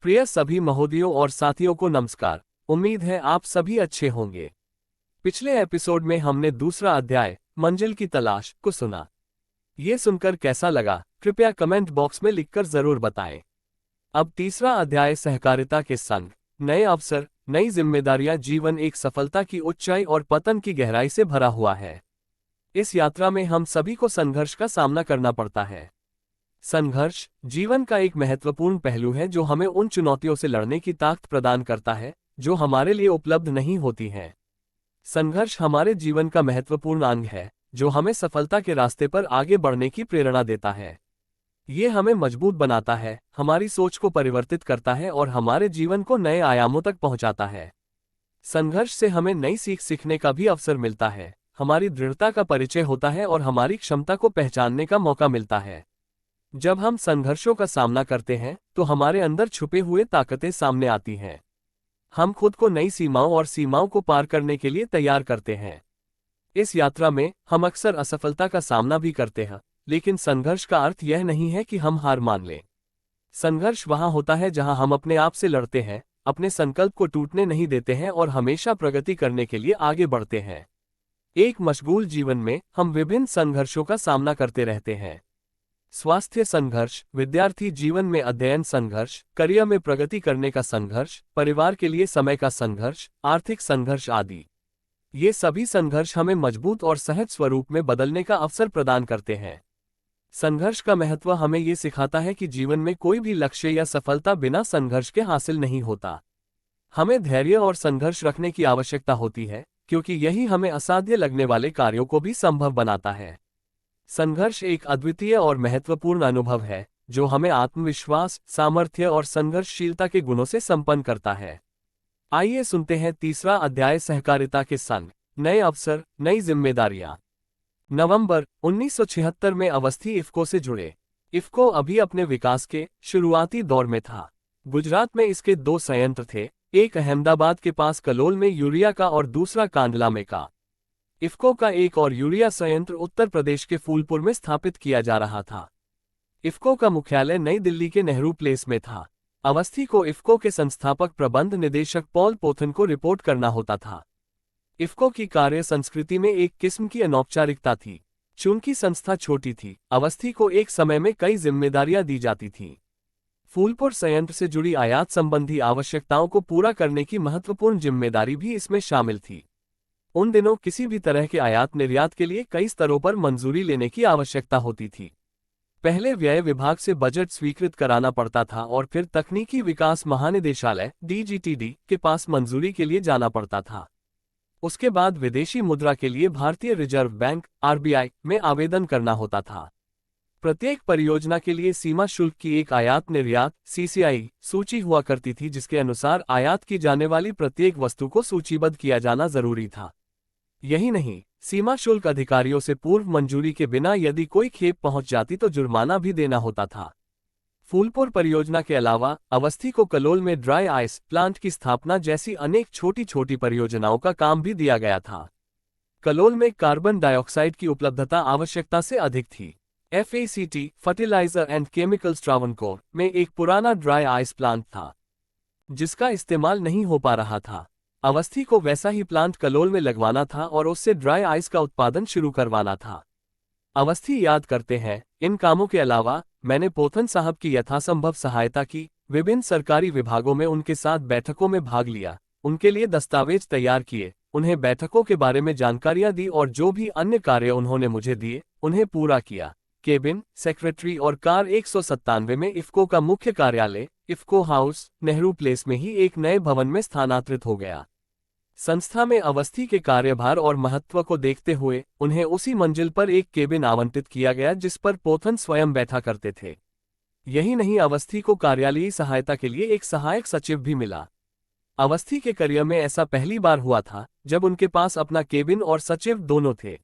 प्रिय सभी महोदयों और साथियों को नमस्कार। उम्मीद है आप सभी अच्छे होंगे। पिछले एपिसोड में हमने दूसरा अध्याय मंजिल की तलाश को सुना। ये सुनकर कैसा लगा कृपया कमेंट बॉक्स में लिखकर जरूर बताएं। अब तीसरा अध्याय सहकारिता के संग नए अवसर नई जिम्मेदारियां जीवन एक सफलता की ऊंचाई और पतन की गहराई से भरा हुआ है। इस यात्रा में हम सभी को संघर्ष का सामना करना पड़ता है। संघर्ष जीवन का एक महत्वपूर्ण पहलू है जो हमें उन चुनौतियों से लड़ने की ताकत प्रदान करता है जो हमारे लिए उपलब्ध नहीं होती हैं। संघर्ष हमारे जीवन का महत्वपूर्ण अंग है जो हमें सफलता के रास्ते पर आगे बढ़ने की प्रेरणा देता है। ये हमें मजबूत बनाता है, हमारी सोच को परिवर्तित करता है और हमारे जीवन को नए आयामों तक पहुंचाता है। संघर्ष से हमें नई सीख सीखने का भी अवसर मिलता है, हमारी दृढ़ता का परिचय होता है और हमारी क्षमता को पहचानने का मौका मिलता है। जब हम संघर्षों का सामना करते हैं तो हमारे अंदर छुपे हुए ताकतें सामने आती हैं। हम खुद को नई सीमाओं और सीमाओं को पार करने के लिए तैयार करते हैं। इस यात्रा में हम अक्सर असफलता का सामना भी करते हैं, लेकिन संघर्ष का अर्थ यह नहीं है कि हम हार मान लें। संघर्ष वहां होता है जहां हम अपने आप से लड़ते हैं, अपने संकल्प को टूटने नहीं देते हैं और हमेशा प्रगति करने के लिए आगे बढ़ते हैं। एक मशगूल जीवन में हम विभिन्न संघर्षों का सामना करते रहते हैं। स्वास्थ्य संघर्ष, विद्यार्थी जीवन में अध्ययन संघर्ष, करियर में प्रगति करने का संघर्ष, परिवार के लिए समय का संघर्ष, आर्थिक संघर्ष आदि। ये सभी संघर्ष हमें मजबूत और सहज स्वरूप में बदलने का अवसर प्रदान करते हैं। संघर्ष का महत्व हमें ये सिखाता है कि जीवन में कोई भी लक्ष्य या सफलता बिना संघर्ष के हासिल नहीं होता। हमें धैर्य और संघर्ष रखने की आवश्यकता होती है, क्योंकि यही हमें असाध्य लगने वाले कार्यों को भी संभव बनाता है। संघर्ष एक अद्वितीय और महत्वपूर्ण अनुभव है जो हमें आत्मविश्वास, सामर्थ्य और संघर्षशीलता के गुणों से संपन्न करता है। आइए सुनते हैं तीसरा अध्याय सहकारिता के संग नए अवसर नई जिम्मेदारियां। नवंबर 1976 में अवस्थी इफ्को से जुड़े। इफ्को अभी अपने विकास के शुरुआती दौर में था। गुजरात में इसके 2 संयंत्र थे, एक अहमदाबाद के पास कलोल में यूरिया का और दूसरा कांडला में का। इफ्को का एक और यूरिया संयंत्र उत्तर प्रदेश के फूलपुर में स्थापित किया जा रहा था। इफ्को का मुख्यालय नई दिल्ली के नेहरू प्लेस में था। अवस्थी को इफ्को के संस्थापक प्रबंध निदेशक पॉल पोथन को रिपोर्ट करना होता था। इफ्को की कार्य संस्कृति में एक किस्म की अनौपचारिकता थी। चूंकि संस्था छोटी थी, अवस्थी को एक समय में कई जिम्मेदारियां दी जाती थीं। फूलपुर संयंत्र से जुड़ी आयात संबंधी आवश्यकताओं को पूरा करने की महत्वपूर्ण जिम्मेदारी भी इसमें शामिल थी। उन दिनों किसी भी तरह के आयात निर्यात के लिए कई स्तरों पर मंजूरी लेने की आवश्यकता होती थी। पहले व्यय विभाग से बजट स्वीकृत कराना पड़ता था और फिर तकनीकी विकास महानिदेशालय (DGTD) के पास मंजूरी के लिए जाना पड़ता था। उसके बाद विदेशी मुद्रा के लिए भारतीय रिजर्व बैंक (RBI) में आवेदन करना होता था। प्रत्येक परियोजना के लिए सीमा शुल्क की एक आयात निर्यात (CCI) सूची हुआ करती थी, जिसके अनुसार आयात की जाने वाली प्रत्येक वस्तु को सूचीबद्ध किया जाना जरूरी था। यही नहीं, सीमा शुल्क अधिकारियों से पूर्व मंजूरी के बिना यदि कोई खेप पहुंच जाती तो जुर्माना भी देना होता था। फूलपुर परियोजना के अलावा अवस्थी को कलोल में ड्राई आइस प्लांट की स्थापना जैसी अनेक छोटी छोटी परियोजनाओं का काम भी दिया गया था। कलोल में कार्बन डाइऑक्साइड की उपलब्धता आवश्यकता से अधिक थी। FACT fertiliser and chemicals Travancore में एक पुराना ड्राई आइस प्लांट था जिसका इस्तेमाल नहीं हो पा रहा था। अवस्थी को वैसा ही प्लांट कलोल में लगवाना था और उससे ड्राई आइस का उत्पादन शुरू करवाना था। अवस्थी याद करते हैं, इन कामों के अलावा मैंने पोथन साहब की यथासंभव सहायता की, विभिन्न सरकारी विभागों में उनके साथ बैठकों में भाग लिया, उनके लिए दस्तावेज तैयार किए, उन्हें बैठकों के बारे में जानकारियां दी और जो भी अन्य कार्य उन्होंने मुझे दिए उन्हें पूरा किया। केबिन सेक्रेटरी और कार 197 में इफ्को का मुख्य कार्यालय इफ्को हाउस नेहरू प्लेस में ही एक नए भवन में स्थानांतरित हो गया। संस्था में अवस्थी के कार्यभार और महत्व को देखते हुए उन्हें उसी मंजिल पर एक केबिन आवंटित किया गया जिस पर पोथन स्वयं बैठा करते थे। यही नहीं, अवस्थी को कार्यालयीय सहायता के लिए एक सहायक सचिव भी मिला। अवस्थी के करियर में ऐसा पहली बार हुआ था जब उनके पास अपना केबिन और सचिव दोनों थे।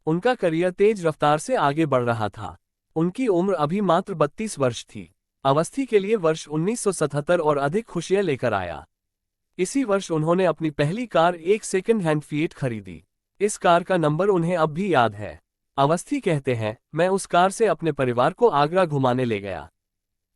उनका करियर तेज रफ्तार से आगे बढ़ रहा था। उनकी उम्र अभी मात्र 32 वर्ष थी। अवस्थी के लिए वर्ष 1977 और अधिक खुशियां लेकर आया। इसी वर्ष उन्होंने अपनी पहली कार एक सेकंड हैंड फिएट खरीदी। इस कार का नंबर उन्हें अब भी याद है। अवस्थी कहते हैं, मैं उस कार से अपने परिवार को आगरा घुमाने ले गया।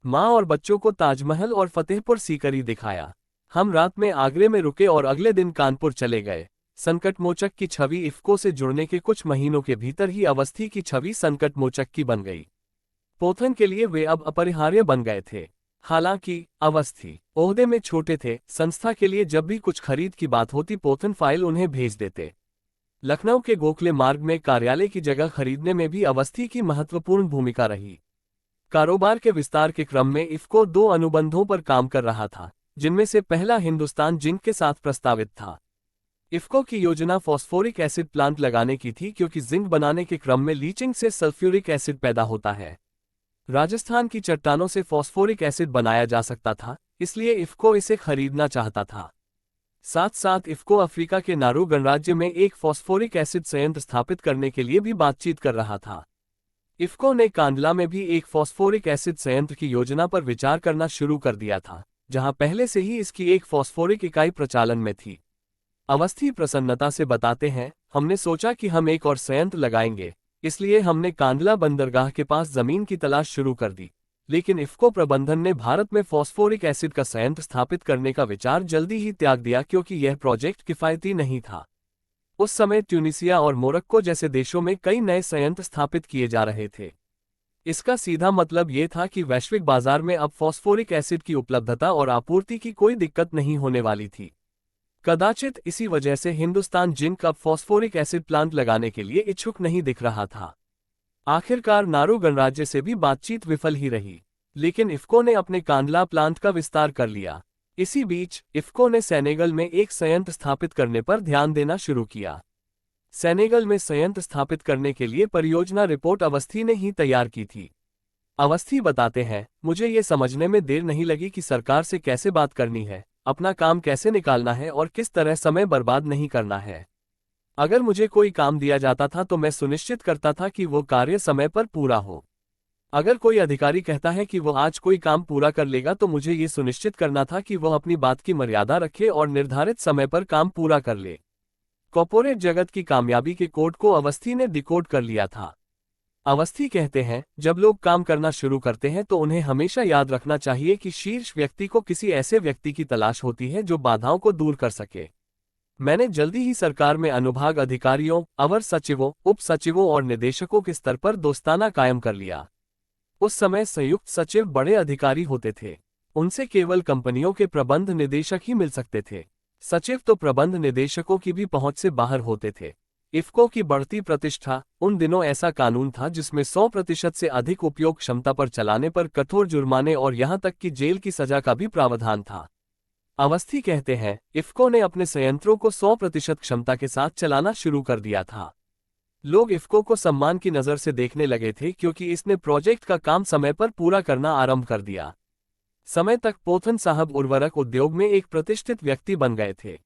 माँ और बच्चों को ताजमहल और फतेहपुर सीकरी दिखाया। हम रात में आगरे में रुके और अगले दिन कानपुर चले गए। संकटमोचक की छवि इफ्को से जुड़ने के कुछ महीनों के भीतर ही अवस्थी की छवि संकटमोचक की बन गई। पोथन के लिए वे अब अपरिहार्य बन गए थे। हालांकि अवस्थी ओहदे में छोटे थे, संस्था के लिए जब भी कुछ खरीद की बात होती पोथन फाइल उन्हें भेज देते। लखनऊ के गोखले मार्ग में कार्यालय की जगह खरीदने में भी अवस्थी की महत्वपूर्ण भूमिका रही। कारोबार के विस्तार के क्रम में इफ्को 2 अनुबंधों पर काम कर रहा था, जिनमें से पहला हिंदुस्तान जिंक के साथ प्रस्तावित था। इफ्को की योजना फॉस्फोरिक एसिड प्लांट लगाने की थी, क्योंकि जिंक बनाने के क्रम में लीचिंग से सल्फ्यूरिक एसिड पैदा होता है। राजस्थान की चट्टानों से फॉस्फोरिक एसिड बनाया जा सकता था, इसलिए इफ्को इसे खरीदना चाहता था। साथ साथ इफ्को अफ्रीका के नारू गणराज्य में एक फॉस्फोरिक एसिड संयंत्र स्थापित करने के लिए भी बातचीत कर रहा था। इफ्को ने कांडला में भी एक फॉस्फोरिक एसिड संयंत्र की योजना पर विचार करना शुरू कर दिया था, जहां पहले से ही इसकी एक फॉस्फोरिक इकाई प्रचालन में थी। अवस्थी प्रसन्नता से बताते हैं, हमने सोचा कि हम एक और संयंत्र लगाएंगे, इसलिए हमने कांडला बंदरगाह के पास जमीन की तलाश शुरू कर दी। लेकिन इफ्को प्रबंधन ने भारत में फॉस्फोरिक एसिड का संयंत्र स्थापित करने का विचार जल्दी ही त्याग दिया, क्योंकि यह प्रोजेक्ट किफायती नहीं था। उस समय ट्यूनीसिया और मोरक्को जैसे देशों में कई नए संयंत्र स्थापित किए जा रहे थे। इसका सीधा मतलब ये था कि वैश्विक बाजार में अब फॉस्फोरिक एसिड की उपलब्धता और आपूर्ति की कोई दिक्कत नहीं होने वाली थी। कदाचित इसी वजह से हिंदुस्तान जिंक अब फॉस्फोरिक एसिड प्लांट लगाने के लिए इच्छुक नहीं दिख रहा था। आखिरकार नारू गणराज्य से भी बातचीत विफल ही रही, लेकिन इफ्को ने अपने कांडला प्लांट का विस्तार कर लिया। इसी बीच इफ्को ने सेनेगल में एक संयंत्र स्थापित करने पर ध्यान देना शुरू किया। सेनेगल में संयंत्र स्थापित करने के लिए परियोजना रिपोर्ट अवस्थी ने ही तैयार की थी। अवस्थी बताते हैं, मुझे ये समझने में देर नहीं लगी कि सरकार से कैसे बात करनी है, अपना काम कैसे निकालना है और किस तरह समय बर्बाद नहीं करना है। अगर मुझे कोई काम दिया जाता था तो मैं सुनिश्चित करता था कि वो कार्य समय पर पूरा हो। अगर कोई अधिकारी कहता है कि वो आज कोई काम पूरा कर लेगा तो मुझे ये सुनिश्चित करना था कि वह अपनी बात की मर्यादा रखे और निर्धारित समय पर काम पूरा कर ले। कॉर्पोरेट जगत की कामयाबी के कोड को अवस्थी ने डिकोड कर लिया था। अवस्थी कहते हैं, जब लोग काम करना शुरू करते हैं तो उन्हें हमेशा याद रखना चाहिए कि शीर्ष व्यक्ति को किसी ऐसे व्यक्ति की तलाश होती है जो बाधाओं को दूर कर सके। मैंने जल्दी ही सरकार में अनुभाग अधिकारियों, अवर सचिवों, उप सचिवों और निदेशकों के स्तर पर दोस्ताना कायम कर लिया। उस समय संयुक्त सचिव बड़े अधिकारी होते थे, उनसे केवल कंपनियों के प्रबंध निदेशक ही मिल सकते थे। सचिव तो प्रबंध निदेशकों की भी पहुंच से बाहर होते थे। इफ्को की बढ़ती प्रतिष्ठा, उन दिनों ऐसा कानून था जिसमें 100% से अधिक उपयोग क्षमता पर चलाने पर कठोर जुर्माने और यहां तक कि जेल की सजा का भी प्रावधान था। अवस्थी कहते हैं, इफ्को ने अपने संयंत्रों को 100% क्षमता के साथ चलाना शुरू कर दिया था। लोग इफ्को को सम्मान की नज़र से देखने लगे थे, क्योंकि इसने प्रोजेक्ट का काम समय पर पूरा करना आरंभ कर दिया। समय तक पोथन साहब उर्वरक उद्योग में एक प्रतिष्ठित व्यक्ति बन गए थे।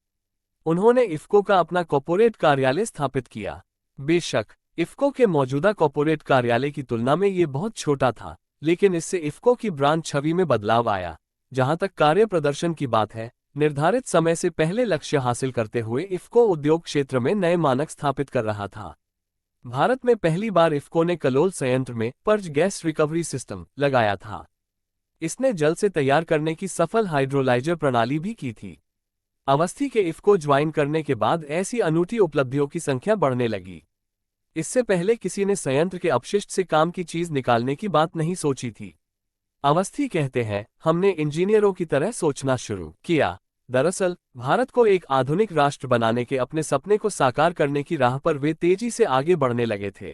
उन्होंने इफ्को का अपना कॉर्पोरेट कार्यालय स्थापित किया। बेशक इफ्को के मौजूदा कॉर्पोरेट कार्यालय की तुलना में ये बहुत छोटा था, लेकिन इससे इफ्को की ब्रांड छवि में बदलाव आया। जहां तक कार्य प्रदर्शन की बात है, निर्धारित समय से पहले लक्ष्य हासिल करते हुए इफ्को उद्योग क्षेत्र में नए मानक स्थापित कर रहा था। भारत में पहली बार इफ्को ने कलोल संयंत्र में पर्ज गैस रिकवरी सिस्टम लगाया था। इसने जल से तैयार करने की सफल हाइड्रोलाइजर प्रणाली भी की थी। अवस्थी के इफ्को ज्वाइन करने के बाद ऐसी अनूठी उपलब्धियों की संख्या बढ़ने लगी। इससे पहले किसी ने संयंत्र के अपशिष्ट से काम की चीज निकालने की बात नहीं सोची थी। अवस्थी कहते हैं, हमने इंजीनियरों की तरह सोचना शुरू किया। दरअसल भारत को एक आधुनिक राष्ट्र बनाने के अपने सपने को साकार करने की राह पर वे तेजी से आगे बढ़ने लगे थे।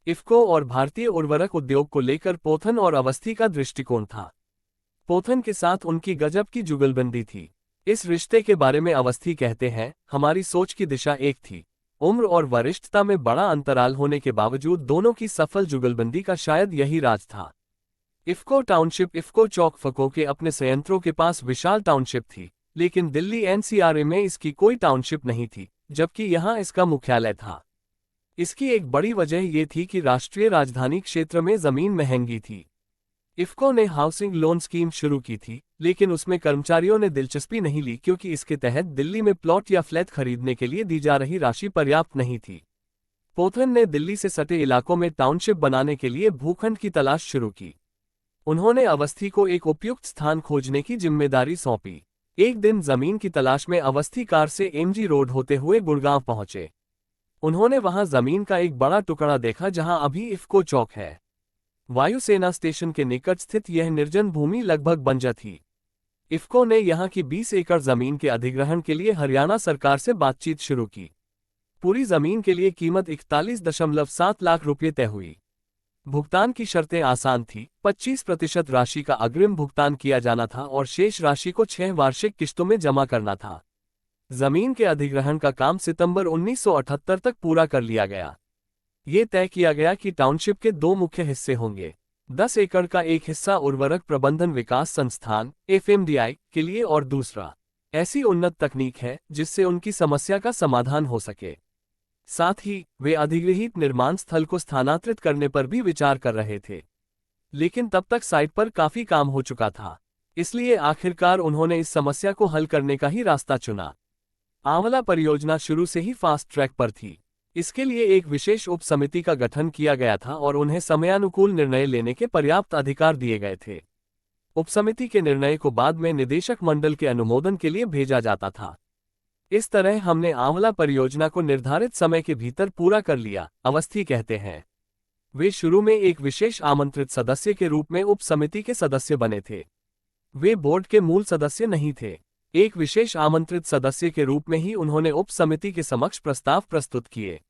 इफ्को और भारतीय उर्वरक उद्योग को लेकर पोथन और अवस्थी का दृष्टिकोण था। पोथन के साथ उनकी गजब की जुगलबंदी थी। इस रिश्ते के बारे में अवस्थी कहते हैं, हमारी सोच की दिशा एक थी। उम्र और वरिष्ठता में बड़ा अंतराल होने के बावजूद दोनों की सफल जुगलबंदी का शायद यही राज था। इफ्को टाउनशिप इफ्को चौक फको के अपने संयंत्रों के पास विशाल टाउनशिप थी, लेकिन दिल्ली एनसीआरए में इसकी कोई टाउनशिप नहीं थी, जबकि यहां इसका मुख्यालय था। इसकी एक बड़ी वजह यह थी कि राष्ट्रीय राजधानी क्षेत्र में जमीन महंगी थी। इफ्को ने हाउसिंग लोन स्कीम शुरू की थी, लेकिन उसमें कर्मचारियों ने दिलचस्पी नहीं ली, क्योंकि इसके तहत दिल्ली में प्लॉट या फ्लैट खरीदने के लिए दी जा रही राशि पर्याप्त नहीं थी। पोथन ने दिल्ली से सटे इलाकों में टाउनशिप बनाने के लिए भूखंड की तलाश शुरू की। उन्होंने अवस्थी को एक उपयुक्त स्थान खोजने की जिम्मेदारी सौंपी। एक दिन जमीन की तलाश में अवस्थी कार से एमजी रोड होते हुए गुड़गांव पहुंचे। उन्होंने वहां जमीन का एक बड़ा टुकड़ा देखा जहां अभी इफ्को चौक है। वायुसेना स्टेशन के निकट स्थित यह निर्जन भूमि लगभग बंजर थी। इफ्को ने यहां की 20 एकड़ जमीन के अधिग्रहण के लिए हरियाणा सरकार से बातचीत शुरू की। पूरी जमीन के लिए कीमत 41.7 लाख रुपये तय हुई। भुगतान की शर्तें आसान थी। 25% राशि का अग्रिम भुगतान किया जाना था और शेष राशि को 6 वार्षिक किश्तों में जमा करना था। जमीन के अधिग्रहण का काम सितंबर 1978 तक पूरा कर लिया गया। ये तय किया गया कि टाउनशिप के 2 मुख्य हिस्से होंगे। 10 एकड़ का एक हिस्सा उर्वरक प्रबंधन विकास संस्थान (FMDI) के लिए और दूसरा ऐसी उन्नत तकनीक है जिससे उनकी समस्या का समाधान हो सके। साथ ही वे अधिग्रहित निर्माण स्थल को स्थानांतरित करने पर भी विचार कर रहे थे, लेकिन तब तक साइट पर काफी काम हो चुका था। इसलिए आखिरकार उन्होंने इस समस्या को हल करने का ही रास्ता चुना। आंवला परियोजना शुरू से ही फास्ट ट्रैक पर थी। इसके लिए एक विशेष उप समिति का गठन किया गया था और उन्हें समयानुकूल निर्णय लेने के पर्याप्त अधिकार दिए गए थे। उप समिति के निर्णय को बाद में निदेशक मंडल के अनुमोदन के लिए भेजा जाता था। इस तरह हमने आंवला परियोजना को निर्धारित समय के भीतर पूरा कर लिया, अवस्थी कहते हैं। वे शुरू में एक विशेष आमंत्रित सदस्य के रूप में उप समिति के सदस्य बने थे। वे बोर्ड के मूल सदस्य नहीं थे। एक विशेष आमंत्रित सदस्य के रूप में ही उन्होंने उप समिति के समक्ष प्रस्ताव प्रस्तुत किए।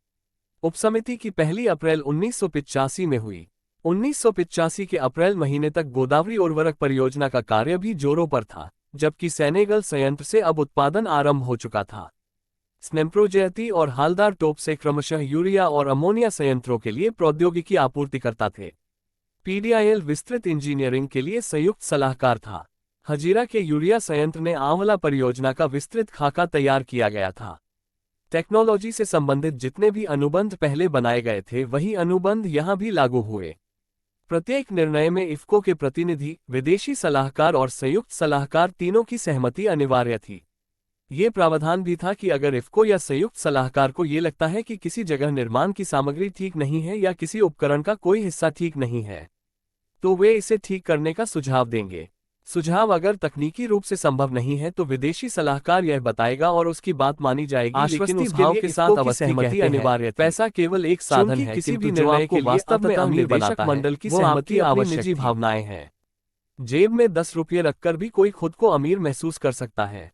उप समिति की पहली अप्रैल 1985 में हुई। 1985 के अप्रैल महीने तक गोदावरी उर्वरक परियोजना का कार्य भी जोरों पर था, जबकि सेनेगल संयंत्र से अब उत्पादन आरंभ हो चुका था। स्नेम्प्रोजेयती और हालदार टोप से क्रमशः यूरिया और अमोनिया संयंत्रों के लिए प्रौद्योगिकी आपूर्तिकर्ता थे। PDIL विस्तृत इंजीनियरिंग के लिए संयुक्त सलाहकार था। हजीरा के यूरिया संयंत्र ने आंवला परियोजना का विस्तृत खाका तैयार किया गया था। टेक्नोलॉजी से संबंधित जितने भी अनुबंध पहले बनाए गए थे वही अनुबंध यहां भी लागू हुए। प्रत्येक निर्णय में इफ्को के प्रतिनिधि, विदेशी सलाहकार और संयुक्त सलाहकार तीनों की सहमति अनिवार्य थी। ये प्रावधान भी था कि अगर इफ्को या संयुक्त सलाहकार को ये लगता है कि किसी जगह निर्माण की सामग्री ठीक नहीं है या किसी उपकरण का कोई हिस्सा ठीक नहीं है, तो वे इसे ठीक करने का सुझाव देंगे। सुझाव अगर तकनीकी रूप से संभव नहीं है तो विदेशी सलाहकार यह बताएगा और उसकी बात मानी जाएगी, लेकिन उस भाव के साथ सहमति अनिवार्य। पैसा केवल एक साधन है, किसी भी निर्णय को वास्तव में अमीर बनाता है मंडल की सहमति आवश्यक। निजी भावनाएं हैं। जेब में 10 रुपये रखकर भी कोई खुद को अमीर महसूस कर सकता है।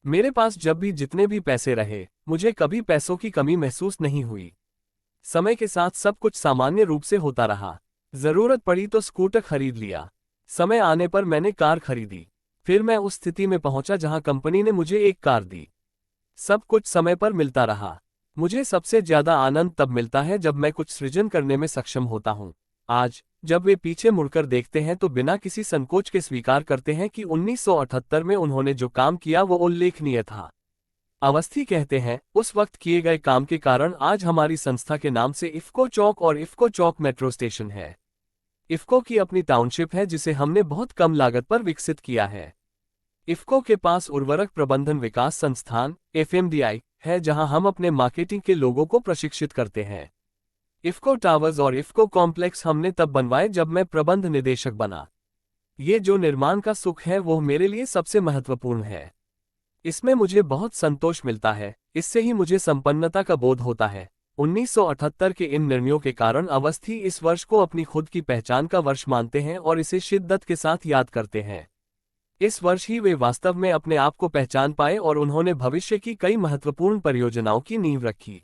मेरे पास जब भी जितने भी पैसे रहे, मुझे कभी पैसों की कमी महसूस नहीं हुई। समय के साथ सब कुछ सामान्य रूप से होता रहा। जरूरत पड़ी तो स्कूटर खरीद लिया। समय आने पर मैंने कार खरीदी। फिर मैं उस स्थिति में पहुंचा जहां कंपनी ने मुझे एक कार दी। सब कुछ समय पर मिलता रहा। मुझे सबसे ज्यादा आनंद तब मिलता है जब मैं कुछ सृजन करने में सक्षम होता हूं। आज जब वे पीछे मुड़कर देखते हैं तो बिना किसी संकोच के स्वीकार करते हैं कि 1978 में उन्होंने जो काम किया वो उल्लेखनीय था। अवस्थी कहते हैं, उस वक्त किए गए काम के कारण आज हमारी संस्था के नाम से इफ्को चौक और इफ्को चौक मेट्रो स्टेशन है। इफ्को की अपनी टाउनशिप है जिसे हमने बहुत कम लागत पर विकसित किया है। इफ्को के पास उर्वरक प्रबंधन विकास संस्थान (FMDI) है जहां हम अपने मार्केटिंग के लोगों को प्रशिक्षित करते हैं। इफ्को टावर्स और इफ्को कॉम्प्लेक्स हमने तब बनवाए जब मैं प्रबंध निदेशक बना। ये जो निर्माण का सुख है वो मेरे लिए सबसे महत्वपूर्ण है। इसमें मुझे बहुत संतोष मिलता है। इससे ही मुझे संपन्नता का बोध होता है। 1978 के इन निर्णयों के कारण अवस्थी इस वर्ष को अपनी खुद की पहचान का वर्ष मानते हैं और इसे शिद्दत के साथ याद करते हैं। इस वर्ष ही वे वास्तव में अपने आप को पहचान पाए और उन्होंने भविष्य की कई महत्वपूर्ण परियोजनाओं की नींव रखी।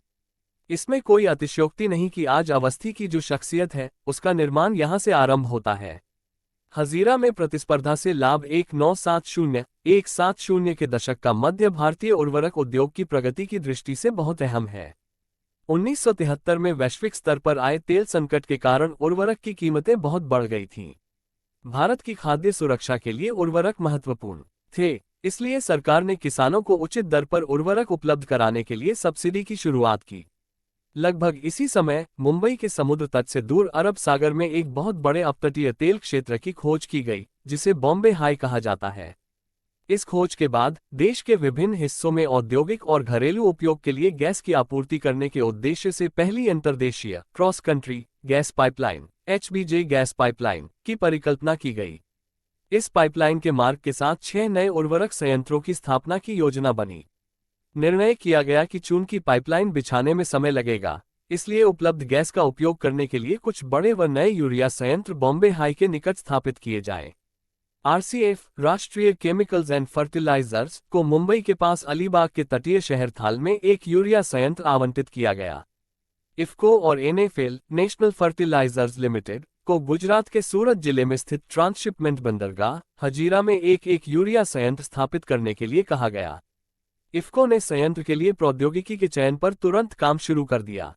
इसमें कोई अतिशयोक्ति नहीं कि आज अवस्थी की जो शख्सियत है उसका निर्माण यहां से आरंभ होता है। हजीरा में प्रतिस्पर्धा से लाभ 1970-170 के दशक का मध्य भारतीय उर्वरक उद्योग की प्रगति की दृष्टि से बहुत अहम है। 1973 में वैश्विक स्तर पर आए तेल संकट के कारण उर्वरक की कीमतें बहुत बढ़ गई थीं। भारत की खाद्य सुरक्षा के लिए उर्वरक महत्वपूर्ण थे, इसलिए सरकार ने किसानों को उचित दर पर उर्वरक उपलब्ध कराने के लिए सब्सिडी की शुरुआत की। लगभग इसी समय मुंबई के समुद्र तट से दूर अरब सागर में एक बहुत बड़े अपतटीय तेल क्षेत्र की खोज की गई, जिसे बॉम्बे हाई कहा जाता है। इस खोज के बाद देश के विभिन्न हिस्सों में औद्योगिक और घरेलू उपयोग के लिए गैस की आपूर्ति करने के उद्देश्य से पहली अंतर्देशीय cross country gas pipeline HBJ gas pipeline की परिकल्पना की गई। इस पाइपलाइन के मार्ग के साथ 6 नए उर्वरक संयंत्रों की स्थापना की योजना बनी। निर्णय किया गया कि चूंकि पाइपलाइन बिछाने में समय लगेगा, इसलिए उपलब्ध गैस का उपयोग करने के लिए कुछ बड़े व नए यूरिया संयंत्र बॉम्बे हाई के निकट स्थापित किए जाएं। RCF राष्ट्रीय केमिकल्स एंड फर्टिलाइजर्स को मुंबई के पास अलीबाग के तटीय शहर थाल में एक यूरिया संयंत्र आवंटित किया गया। इफ्को और NFL नेशनल फर्टिलाइजर्स लिमिटेड को गुजरात के सूरत जिले में स्थित ट्रांसशिपमेंट बंदरगाह हजीरा में एक यूरिया संयंत्र स्थापित करने के लिए कहा गया। इफ्को ने संयंत्र के लिए प्रौद्योगिकी के चयन पर तुरंत काम शुरू कर दिया।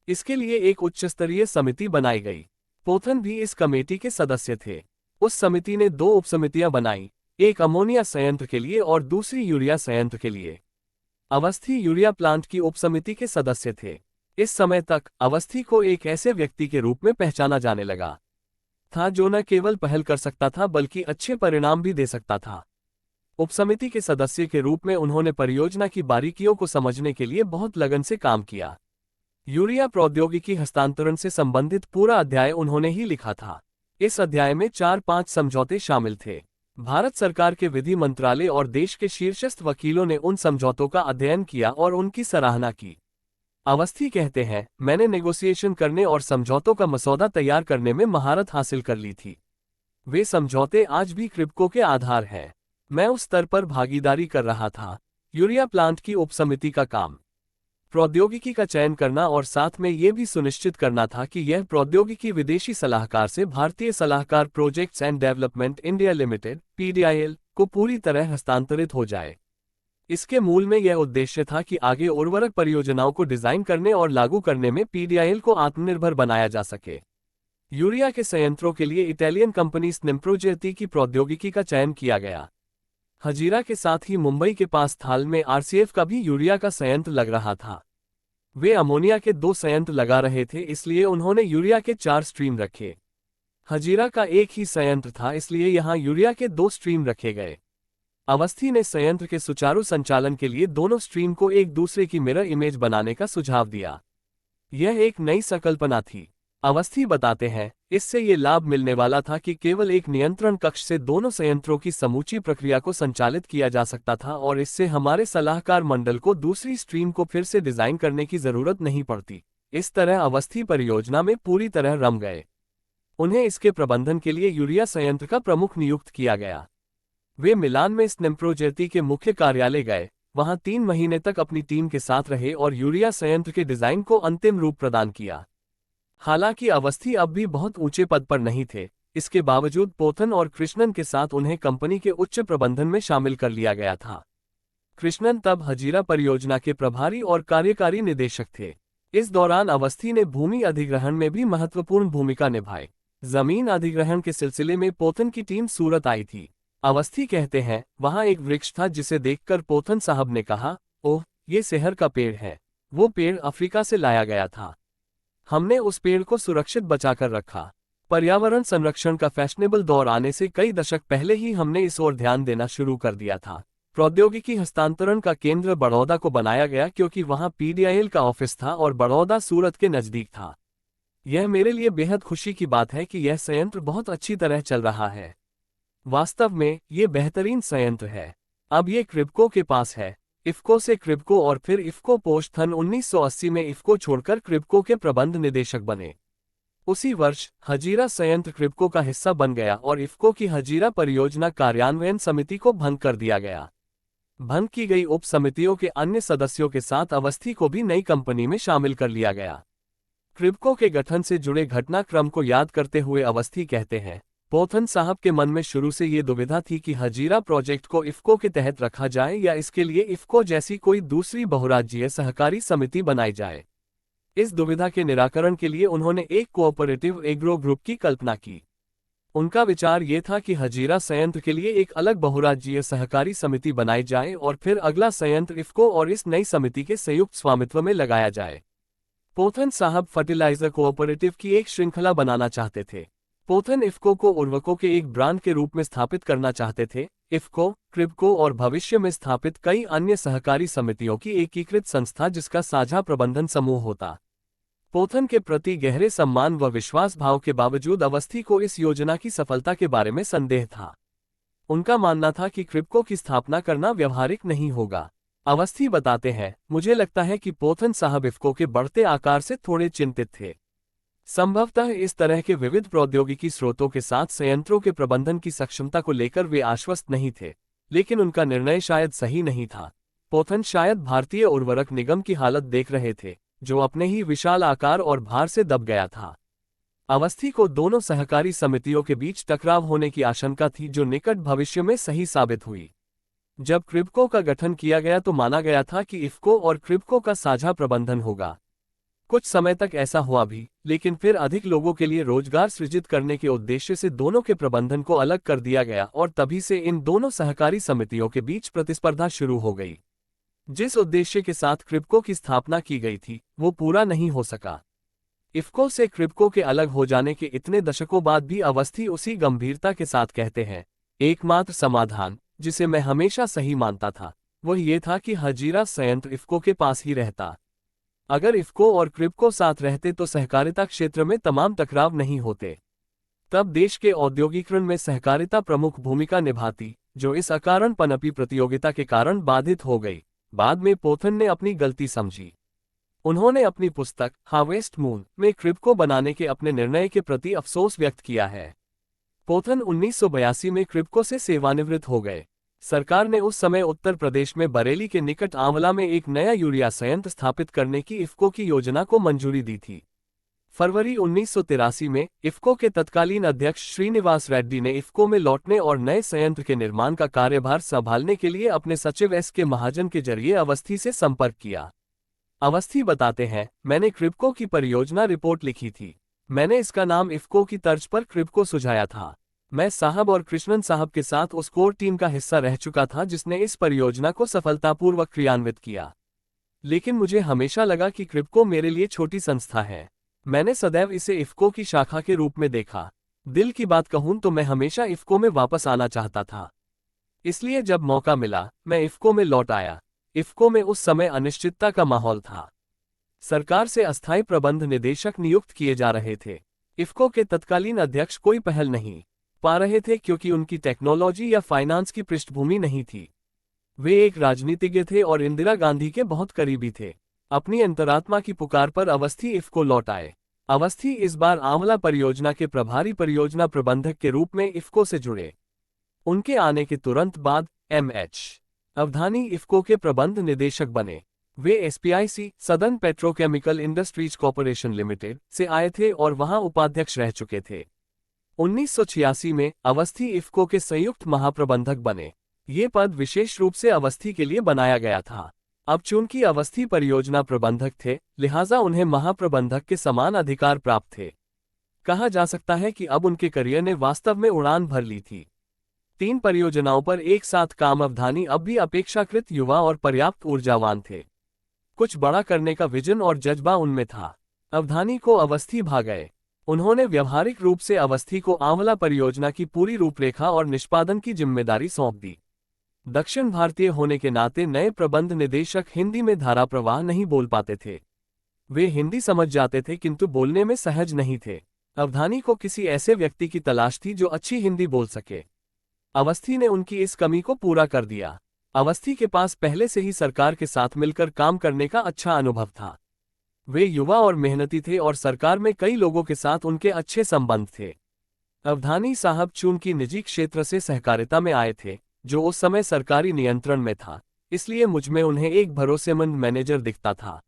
इसके लिए एक उच्चस्तरीय समिति बनाई गई। पोथन भी इस कमेटी के सदस्य थे। उस समिति ने 2 उपसमितियां बनाई, एक अमोनिया संयंत्र के लिए और दूसरी यूरिया संयंत्र के लिए। अवस्थी यूरिया प्लांट की उपसमिति के सदस्य थे। इस समय तक अवस्थी को एक ऐसे व्यक्ति के रूप में पहचाना जाने लगा था जो न केवल पहल कर सकता था बल्कि अच्छे परिणाम भी दे सकता था। उपसमिति के सदस्य के रूप में उन्होंने परियोजना की बारीकियों को समझने के लिए बहुत लगन से काम किया। यूरिया प्रौद्योगिकी हस्तांतरण से संबंधित पूरा अध्याय उन्होंने ही लिखा था। इस अध्याय में 4-5 समझौते शामिल थे। भारत सरकार के विधि मंत्रालय और देश के शीर्षस्थ वकीलों ने उन समझौतों का अध्ययन किया और उनकी सराहना की। अवस्थी कहते हैं, मैंने नेगोशिएशन करने और समझौतों का मसौदा तैयार करने में महारत हासिल कर ली थी। वे समझौते आज भी क्रिप्को के आधार हैं। मैं उस स्तर पर भागीदारी कर रहा था। यूरिया प्लांट की उपसमिति का काम प्रौद्योगिकी का चयन करना और साथ में यह भी सुनिश्चित करना था कि यह प्रौद्योगिकी विदेशी सलाहकार से भारतीय सलाहकार projects and development India limited PDIL को पूरी तरह हस्तांतरित हो जाए। इसके मूल में यह उद्देश्य था कि आगे उर्वरक परियोजनाओं को डिजाइन करने और लागू करने में PDIL को आत्मनिर्भर बनाया जा सके। यूरिया के संयंत्रों के लिए इटालियन कंपनी स्निम्प्रोजेती की प्रौद्योगिकी का चयन किया गया। हजीरा के साथ ही मुंबई के पास थाल में RCF का भी यूरिया का संयंत्र लग रहा था। वे अमोनिया के 2 संयंत्र लगा रहे थे, इसलिए उन्होंने यूरिया के 4 स्ट्रीम रखे। हजीरा का एक ही संयंत्र था, इसलिए यहां यूरिया के 2 स्ट्रीम रखे गए। अवस्थी ने संयंत्र के सुचारू संचालन के लिए दोनों स्ट्रीम को एक दूसरे की मिरर इमेज बनाने का सुझाव दिया। यह एक नई संकल्पना थी। अवस्थी बताते हैं, इससे ये लाभ मिलने वाला था कि केवल एक नियंत्रण कक्ष से दोनों संयंत्रों की समूची प्रक्रिया को संचालित किया जा सकता था और इससे हमारे सलाहकार मंडल को दूसरी स्ट्रीम को फिर से डिजाइन करने की जरूरत नहीं पड़ती। इस तरह अवस्थी परियोजना में पूरी तरह रम गए। उन्हें इसके प्रबंधन के लिए यूरिया संयंत्र का प्रमुख नियुक्त किया गया। वे मिलान में स्निम्प्रोजेती के मुख्य कार्यालय गए, वहां 3 महीने तक अपनी टीम के साथ रहे और यूरिया संयंत्र के डिजाइन को अंतिम रूप प्रदान किया। हालांकि अवस्थी अब भी बहुत ऊंचे पद पर नहीं थे, इसके बावजूद पोथन और कृष्णन के साथ उन्हें कंपनी के उच्च प्रबंधन में शामिल कर लिया गया था। कृष्णन तब हजीरा परियोजना के प्रभारी और कार्यकारी निदेशक थे। इस दौरान अवस्थी ने भूमि अधिग्रहण में भी महत्वपूर्ण भूमिका निभाई। जमीन अधिग्रहण के सिलसिले में पोथन की टीम सूरत आई थी। अवस्थी कहते हैं, वहां एक वृक्ष था जिसे देखकर पोथन साहब ने कहा, ओह, ये सेहर का पेड़ है। वो पेड़ अफ्रीका से लाया गया था। हमने उस पेड़ को सुरक्षित बचाकर रखा। पर्यावरण संरक्षण का फैशनेबल दौर आने से कई दशक पहले ही हमने इस ओर ध्यान देना शुरू कर दिया था। प्रौद्योगिकी हस्तांतरण का केंद्र बड़ौदा को बनाया गया क्योंकि वहां PDIL का ऑफिस था और बड़ौदा सूरत के नजदीक था। यह मेरे लिए बेहद खुशी की बात है कि यह संयंत्र बहुत अच्छी तरह चल रहा है। वास्तव में ये बेहतरीन संयंत्र है। अब ये क्रिप्को के पास है। इफ्को से क्रिप्को और फिर इफ्को पोस्ट 1980 में इफ्को छोड़कर क्रिप्को के प्रबंध निदेशक बने। उसी वर्ष हजीरा संयंत्र क्रिप्को का हिस्सा बन गया और इफ्को की हजीरा परियोजना कार्यान्वयन समिति को भंग कर दिया गया। भंग की गई उप समितियों के अन्य सदस्यों के साथ अवस्थी को भी नई कंपनी में शामिल कर लिया गया। क्रिप्को के गठन से जुड़े घटनाक्रम को याद करते हुए अवस्थी कहते हैं, पोथन साहब के मन में शुरू से ये दुविधा थी कि हजीरा प्रोजेक्ट को इफ्को के तहत रखा जाए या इसके लिए इफ्को जैसी कोई दूसरी बहुराज्यीय सहकारी समिति बनाई जाए। इस दुविधा के निराकरण के लिए उन्होंने एक कोऑपरेटिव एग्रो ग्रुप की कल्पना की। उनका विचार ये था कि हजीरा संयंत्र के लिए एक अलग बहुराज्यीय सहकारी समिति बनाई जाए और फिर अगला संयंत्र इफ्को और इस नई समिति के संयुक्त स्वामित्व में लगाया जाए। पोथन साहब फर्टिलाइजर कोऑपरेटिव की एक श्रृंखला बनाना चाहते थे। पोथन इफ़को को उर्वरकों के एक ब्रांड के रूप में स्थापित करना चाहते थे। इफ़को, क्रिब्को और भविष्य में स्थापित कई अन्य सहकारी समितियों की एकीकृत संस्था जिसका साझा प्रबंधन समूह होता। पोथन के प्रति गहरे सम्मान व विश्वास भाव के बावजूद अवस्थी को इस योजना की सफलता के बारे में संदेह था। उनका मानना था कि क्रिब्को की स्थापना करना व्यवहारिक नहीं होगा। अवस्थी बताते हैं, मुझे लगता है कि पोथन साहब इफ़को के बढ़ते आकार से थोड़े चिंतित थे। संभवतः इस तरह के विविध प्रौद्योगिकी स्रोतों के साथ संयंत्रों के प्रबंधन की सक्षमता को लेकर वे आश्वस्त नहीं थे, लेकिन उनका निर्णय शायद सही नहीं था। पोथन शायद भारतीय उर्वरक निगम की हालत देख रहे थे, जो अपने ही विशाल आकार और भार से दब गया था। अवस्थी को दोनों सहकारी समितियों के बीच टकराव होने की आशंका थी, जो निकट भविष्य में सही साबित हुई। जब क्रिब्को का गठन किया गया तो माना गया था कि इफ़को और क्रिब्को का साझा प्रबंधन होगा। कुछ समय तक ऐसा हुआ भी, लेकिन फिर अधिक लोगों के लिए रोजगार सृजित करने के उद्देश्य से दोनों के प्रबंधन को अलग कर दिया गया और तभी से इन दोनों सहकारी समितियों के बीच प्रतिस्पर्धा शुरू हो गई। जिस उद्देश्य के साथ क्रिब्को की स्थापना की गई थी, वो पूरा नहीं हो सका। इफ़को से क्रिब्को के अलग हो जाने के इतने दशकों बाद भी अवस्थी उसी गंभीरता के साथ कहते हैं, एकमात्र समाधान, जिसे मैं हमेशा सही मानता था, वह ये था कि हजीरा संयंत्र इफ़को के पास ही रहता। अगर इफ़को और क्रिब्को साथ रहते तो सहकारिता क्षेत्र में तमाम टकराव नहीं होते। तब देश के औद्योगिकरण में सहकारिता प्रमुख भूमिका निभाती, जो इस अकारण पनपी प्रतियोगिता के कारण बाधित हो गई। बाद में पोथन ने अपनी गलती समझी। उन्होंने अपनी पुस्तक हार्वेस्ट मून में क्रिब्को बनाने के अपने निर्णय के प्रति अफसोस व्यक्त किया है। पोथन 1982 में क्रिब्को से सेवानिवृत्त हो गए। सरकार ने उस समय उत्तर प्रदेश में बरेली के निकट आंवला में एक नया यूरिया संयंत्र स्थापित करने की इफ़को की योजना को मंजूरी दी थी। फरवरी 1983 में इफ़को के तत्कालीन अध्यक्ष श्रीनिवास रेड्डी ने इफ़को में लौटने और नए संयंत्र के निर्माण का कार्यभार संभालने के लिए अपने सचिव एस.के. महाजन के जरिए अवस्थी से संपर्क किया। अवस्थी बताते हैं, मैंने क्रिब्को की परियोजना रिपोर्ट लिखी थी। मैंने इसका नाम इफ़को की तर्ज पर क्रिब्को सुझाया था। मैं साहब और कृष्णन साहब के साथ उस कोर टीम का हिस्सा रह चुका था जिसने इस परियोजना को सफलतापूर्वक क्रियान्वित किया। लेकिन मुझे हमेशा लगा कि क्रिब्को मेरे लिए छोटी संस्था है। मैंने सदैव इसे इफ़को की शाखा के रूप में देखा। दिल की बात कहूं तो मैं हमेशा इफ़को में वापस आना चाहता था। इसलिए जब मौका मिला, मैं इफ़को में लौट आया। इफ़को में उस समय अनिश्चितता का माहौल था। सरकार से अस्थायी प्रबंध निदेशक नियुक्त किए जा रहे थे। इफ़को के तत्कालीन अध्यक्ष कोई पहल नहीं पा रहे थे क्योंकि उनकी टेक्नोलॉजी या फाइनेंस की पृष्ठभूमि नहीं थी। वे एक राजनीतिज्ञ थे और इंदिरा गांधी के बहुत करीबी थे। अपनी अंतरात्मा की पुकार पर अवस्थी इफ़को लौट आए। अवस्थी इस बार आंवला परियोजना के प्रभारी परियोजना प्रबंधक के रूप में इफ़को से जुड़े। उनके आने के तुरंत बाद एम.एच. अवधानी इफ़को के प्रबंध निदेशक बने। वे SPIC Southern Petrochemical Industries Corporation Limited से आए थे और वहां उपाध्यक्ष रह चुके थे। 1986 में अवस्थी इफ़को के संयुक्त महाप्रबंधक बने। ये पद विशेष रूप से अवस्थी के लिए बनाया गया था। अब चूंकि अवस्थी परियोजना प्रबंधक थे, लिहाजा उन्हें महाप्रबंधक के समान अधिकार प्राप्त थे। कहा जा सकता है कि अब उनके करियर ने वास्तव में उड़ान भर ली थी। 3 परियोजनाओं पर एक साथ काम। अवधानी अब भी अपेक्षाकृत युवा और पर्याप्त ऊर्जावान थे। कुछ बड़ा करने का विजन और जज्बा उनमें था। अवधानी को अवस्थी भा गए। उन्होंने व्यावहारिक रूप से अवस्थी को आंवला परियोजना की पूरी रूपरेखा और निष्पादन की जिम्मेदारी सौंप दी। दक्षिण भारतीय होने के नाते नए प्रबंध निदेशक हिंदी में धारा प्रवाह नहीं बोल पाते थे। वे हिंदी समझ जाते थे किंतु बोलने में सहज नहीं थे। अवधानी को किसी ऐसे व्यक्ति की तलाश थी जो अच्छी हिंदी बोल सके। अवस्थी ने उनकी इस कमी को पूरा कर दिया। अवस्थी के पास पहले से ही सरकार के साथ मिलकर काम करने का अच्छा अनुभव था। वे युवा और मेहनती थे और सरकार में कई लोगों के साथ उनके अच्छे संबंध थे। अवधानी साहब चूंकि निजी क्षेत्र से सहकारिता में आए थे, जो उस समय सरकारी नियंत्रण में था, इसलिए मुझमें उन्हें एक भरोसेमंद मैनेजर दिखता था।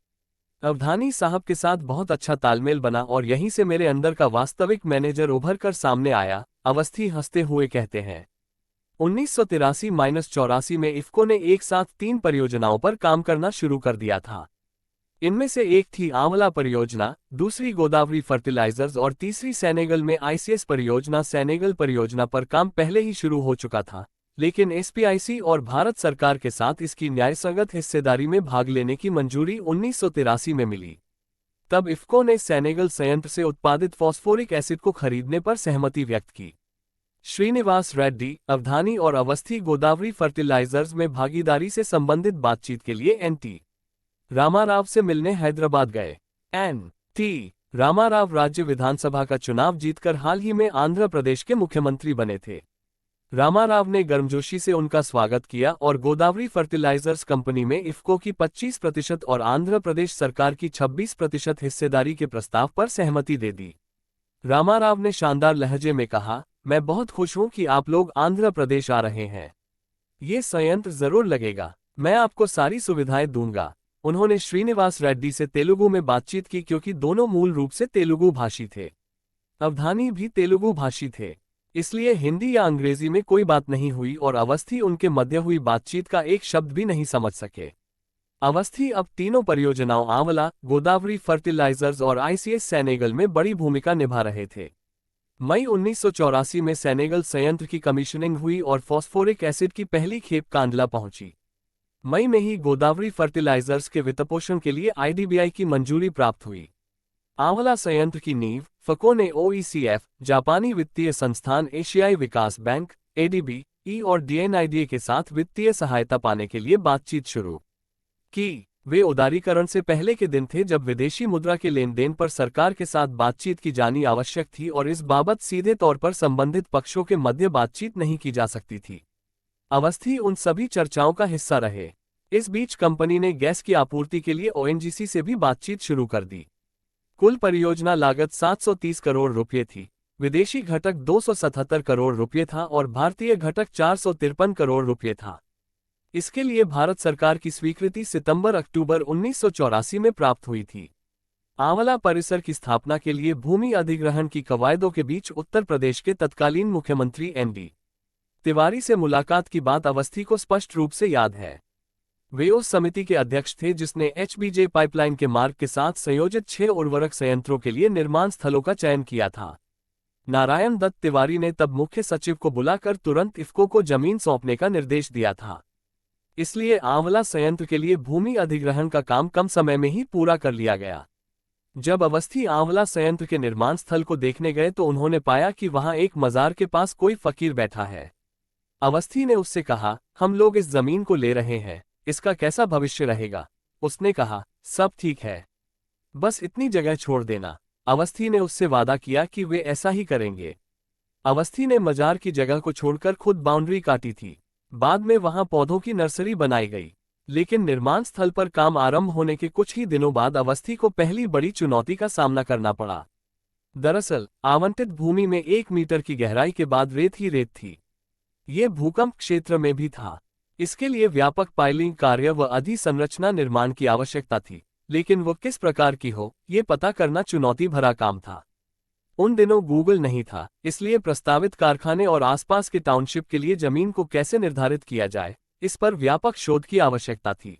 अवधानी साहब के साथ बहुत अच्छा तालमेल बना और यहीं से मेरे अंदर का वास्तविक मैनेजर उभर कर सामने आया, अवस्थी हंसते हुए कहते हैं। 1983-84 में इफ़को ने एक साथ 3 परियोजनाओं पर काम करना शुरू कर दिया था। इनमें से एक थी आंवला परियोजना, दूसरी गोदावरी फर्टिलाइजर्स और तीसरी सेनेगल में आईसीएस परियोजना। सेनेगल परियोजना पर काम पहले ही शुरू हो चुका था, लेकिन एसपीआईसी और भारत सरकार के साथ इसकी न्यायसंगत हिस्सेदारी में भाग लेने की मंजूरी 1983 में मिली। तब इफ्को ने सेनेगल संयंत्र से उत्पादित फॉस्फोरिक एसिड को खरीदने पर सहमति व्यक्त की। श्रीनिवास रेड्डी, अवधानी और अवस्थी गोदावरी फर्टिलाइजर्स में भागीदारी से संबंधित बातचीत के लिए एन.टी. रामाराव से मिलने हैदराबाद गए। एन.टी. रामाराव राज्य विधानसभा का चुनाव जीतकर हाल ही में आंध्र प्रदेश के मुख्यमंत्री बने थे। रामाराव ने गर्मजोशी से उनका स्वागत किया और गोदावरी फर्टिलाइजर्स कंपनी में इफ्को की 25% और आंध्र प्रदेश सरकार की 26% हिस्सेदारी के प्रस्ताव पर सहमति दे दी। रामाराव ने शानदार लहजे में कहा, मैं बहुत खुश हूं कि आप लोग आंध्र प्रदेश आ रहे हैं। ये संयंत्र जरूर लगेगा। मैं आपको सारी सुविधाएं दूंगा। उन्होंने श्रीनिवास रेड्डी से तेलुगु में बातचीत की क्योंकि दोनों मूल रूप से तेलुगु भाषी थे। अवधानी भी तेलुगु भाषी थे, इसलिए हिंदी या अंग्रेजी में कोई बात नहीं हुई और अवस्थी उनके मध्य हुई बातचीत का एक शब्द भी नहीं समझ सके। अवस्थी अब तीनों परियोजनाओं आंवला, गोदावरी फर्टिलाइजर्स और आईसीएस सेनेगल में बड़ी भूमिका निभा रहे थे। मई 1984 में सेनेगल संयंत्र की कमीशनिंग हुई और फॉस्फोरिक एसिड की पहली खेप कांडला पहुंची। मई में ही गोदावरी फर्टिलाइजर्स के वित्तपोषण के लिए आईडीबीआई की मंजूरी प्राप्त हुई। आंवला संयंत्र की नींव फको ने ओईसीएफ, जापानी वित्तीय संस्थान एशियाई विकास बैंक एडीबी और डीएनआईडीए के साथ वित्तीय सहायता पाने के लिए बातचीत शुरू की। वे उदारीकरण से पहले के दिन थे जब विदेशी मुद्रा के लेन देन पर सरकार के साथ बातचीत की जानी आवश्यक थी और इस बाबत सीधे तौर पर संबंधित पक्षों के मध्य बातचीत नहीं की जा सकती थी। अवस्थी उन सभी चर्चाओं का हिस्सा रहे। इस बीच कंपनी ने गैस की आपूर्ति के लिए ओएनजीसी से भी बातचीत शुरू कर दी। कुल परियोजना लागत 730 करोड़ रुपये थी। विदेशी घटक 277 करोड़ रुपये था और भारतीय घटक 453 करोड़ रुपये था। इसके लिए भारत सरकार की स्वीकृति सितंबर-अक्टूबर 1984 में प्राप्त हुई थी। आंवला परिसर की स्थापना के लिए भूमि अधिग्रहण की कवायदों के बीच उत्तर प्रदेश के तत्कालीन मुख्यमंत्री एन.डी. तिवारी से मुलाकात की बात अवस्थी को स्पष्ट रूप से याद है। वे उस समिति के अध्यक्ष थे जिसने एचबीजे पाइपलाइन के मार्ग के साथ संयोजित 6 उर्वरक संयंत्रों के लिए निर्माण स्थलों का चयन किया था। नारायण दत्त तिवारी ने तब मुख्य सचिव को बुलाकर तुरंत इफ्को को जमीन सौंपने का निर्देश दिया था। इसलिए आंवला संयंत्र के लिए भूमि अधिग्रहण का काम कम समय में ही पूरा कर लिया गया। जब अवस्थी आंवला संयंत्र के निर्माण स्थल को देखने गए तो उन्होंने पाया कि वहां एक मजार के पास कोई फकीर बैठा है। अवस्थी ने उससे कहा, हम लोग इस जमीन को ले रहे हैं, इसका कैसा भविष्य रहेगा? उसने कहा, सब ठीक है, बस इतनी जगह छोड़ देना। अवस्थी ने उससे वादा किया कि वे ऐसा ही करेंगे। अवस्थी ने मजार की जगह को छोड़कर खुद बाउंड्री काटी थी। बाद में वहां पौधों की नर्सरी बनाई गई, लेकिन निर्माण स्थल पर काम आरंभ होने के कुछ ही दिनों बाद अवस्थी को पहली बड़ी चुनौती का सामना करना पड़ा। दरअसल आवंटित भूमि में 1 मीटर की गहराई के बाद रेत ही रेत थी। ये भूकंप क्षेत्र में भी था। इसके लिए व्यापक पाइलिंग कार्य व अधिसंरचना निर्माण की आवश्यकता थी, लेकिन वो किस प्रकार की हो, ये पता करना चुनौती भरा काम था। उन दिनों गूगल नहीं था, इसलिए प्रस्तावित कारखाने और आसपास के टाउनशिप के लिए जमीन को कैसे निर्धारित किया जाए, इस पर व्यापक शोध की आवश्यकता थी।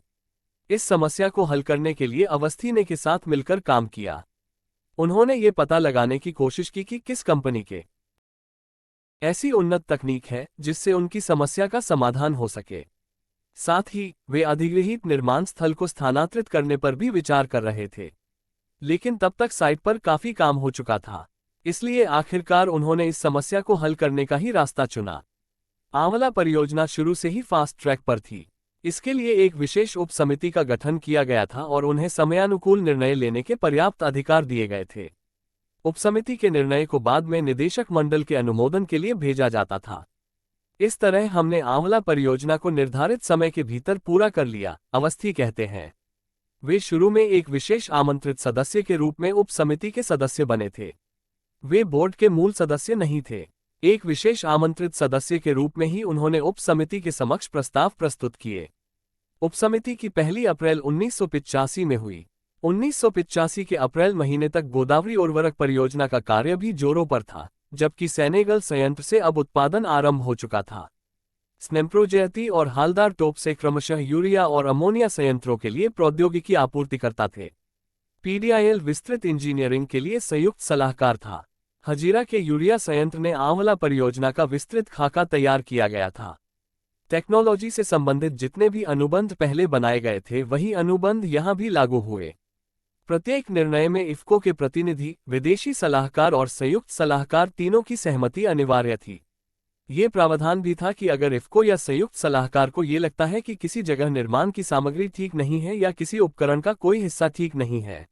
इस समस्या को हल करने के लिए अवस्थी ने के साथ मिलकर काम किया। उन्होंने ये पता लगाने की कोशिश की कि किस कंपनी के ऐसी उन्नत तकनीक है जिससे उनकी समस्या का समाधान हो सके। साथ ही वे अधिगृहीत निर्माण स्थल को स्थानांतरित करने पर भी विचार कर रहे थे, लेकिन तब तक साइट पर काफी काम हो चुका था। इसलिए आखिरकार उन्होंने इस समस्या को हल करने का ही रास्ता चुना। आंवला परियोजना शुरू से ही फास्ट ट्रैक पर थी। इसके लिए एक विशेष उप समिति का गठन किया गया था और उन्हें समयानुकूल निर्णय लेने के पर्याप्त अधिकार दिए गए थे। उपसमिति के निर्णय को बाद में निदेशक मंडल के अनुमोदन के लिए भेजा जाता था। इस तरह हमने आंवला परियोजना को निर्धारित समय के भीतर पूरा कर लिया, अवस्थी कहते हैं। वे शुरू में एक विशेष आमंत्रित सदस्य के रूप में उप समिति के सदस्य बने थे। वे बोर्ड के मूल सदस्य नहीं थे। एक विशेष आमंत्रित सदस्य के रूप में ही उन्होंने उप समिति के समक्ष प्रस्ताव प्रस्तुत किए। उप समिति की पहली अप्रैल 1985 में हुई। 1985 के अप्रैल महीने तक गोदावरी उर्वरक परियोजना का कार्य भी जोरों पर था, जबकि सेनेगल संयंत्र से अब उत्पादन आरंभ हो चुका था। स्नेम्प्रोजेयती और हालदार टोप से क्रमशः यूरिया और अमोनिया संयंत्रों के लिए प्रौद्योगिकी आपूर्तिकर्ता थे। पीडीआईएल विस्तृत इंजीनियरिंग के लिए संयुक्त सलाहकार था। हजीरा के यूरिया संयंत्र ने आंवला परियोजना का विस्तृत खाका तैयार किया गया था। टेक्नोलॉजी से संबंधित जितने भी अनुबंध पहले बनाए गए थे वही अनुबंध यहां भी लागू हुए। प्रत्येक निर्णय में इफ़को के प्रतिनिधि, विदेशी सलाहकार और संयुक्त सलाहकार तीनों की सहमति अनिवार्य थी। ये प्रावधान भी था कि अगर इफ़को या संयुक्त सलाहकार को ये लगता है कि किसी जगह निर्माण की सामग्री ठीक नहीं है या किसी उपकरण का कोई हिस्सा ठीक नहीं है,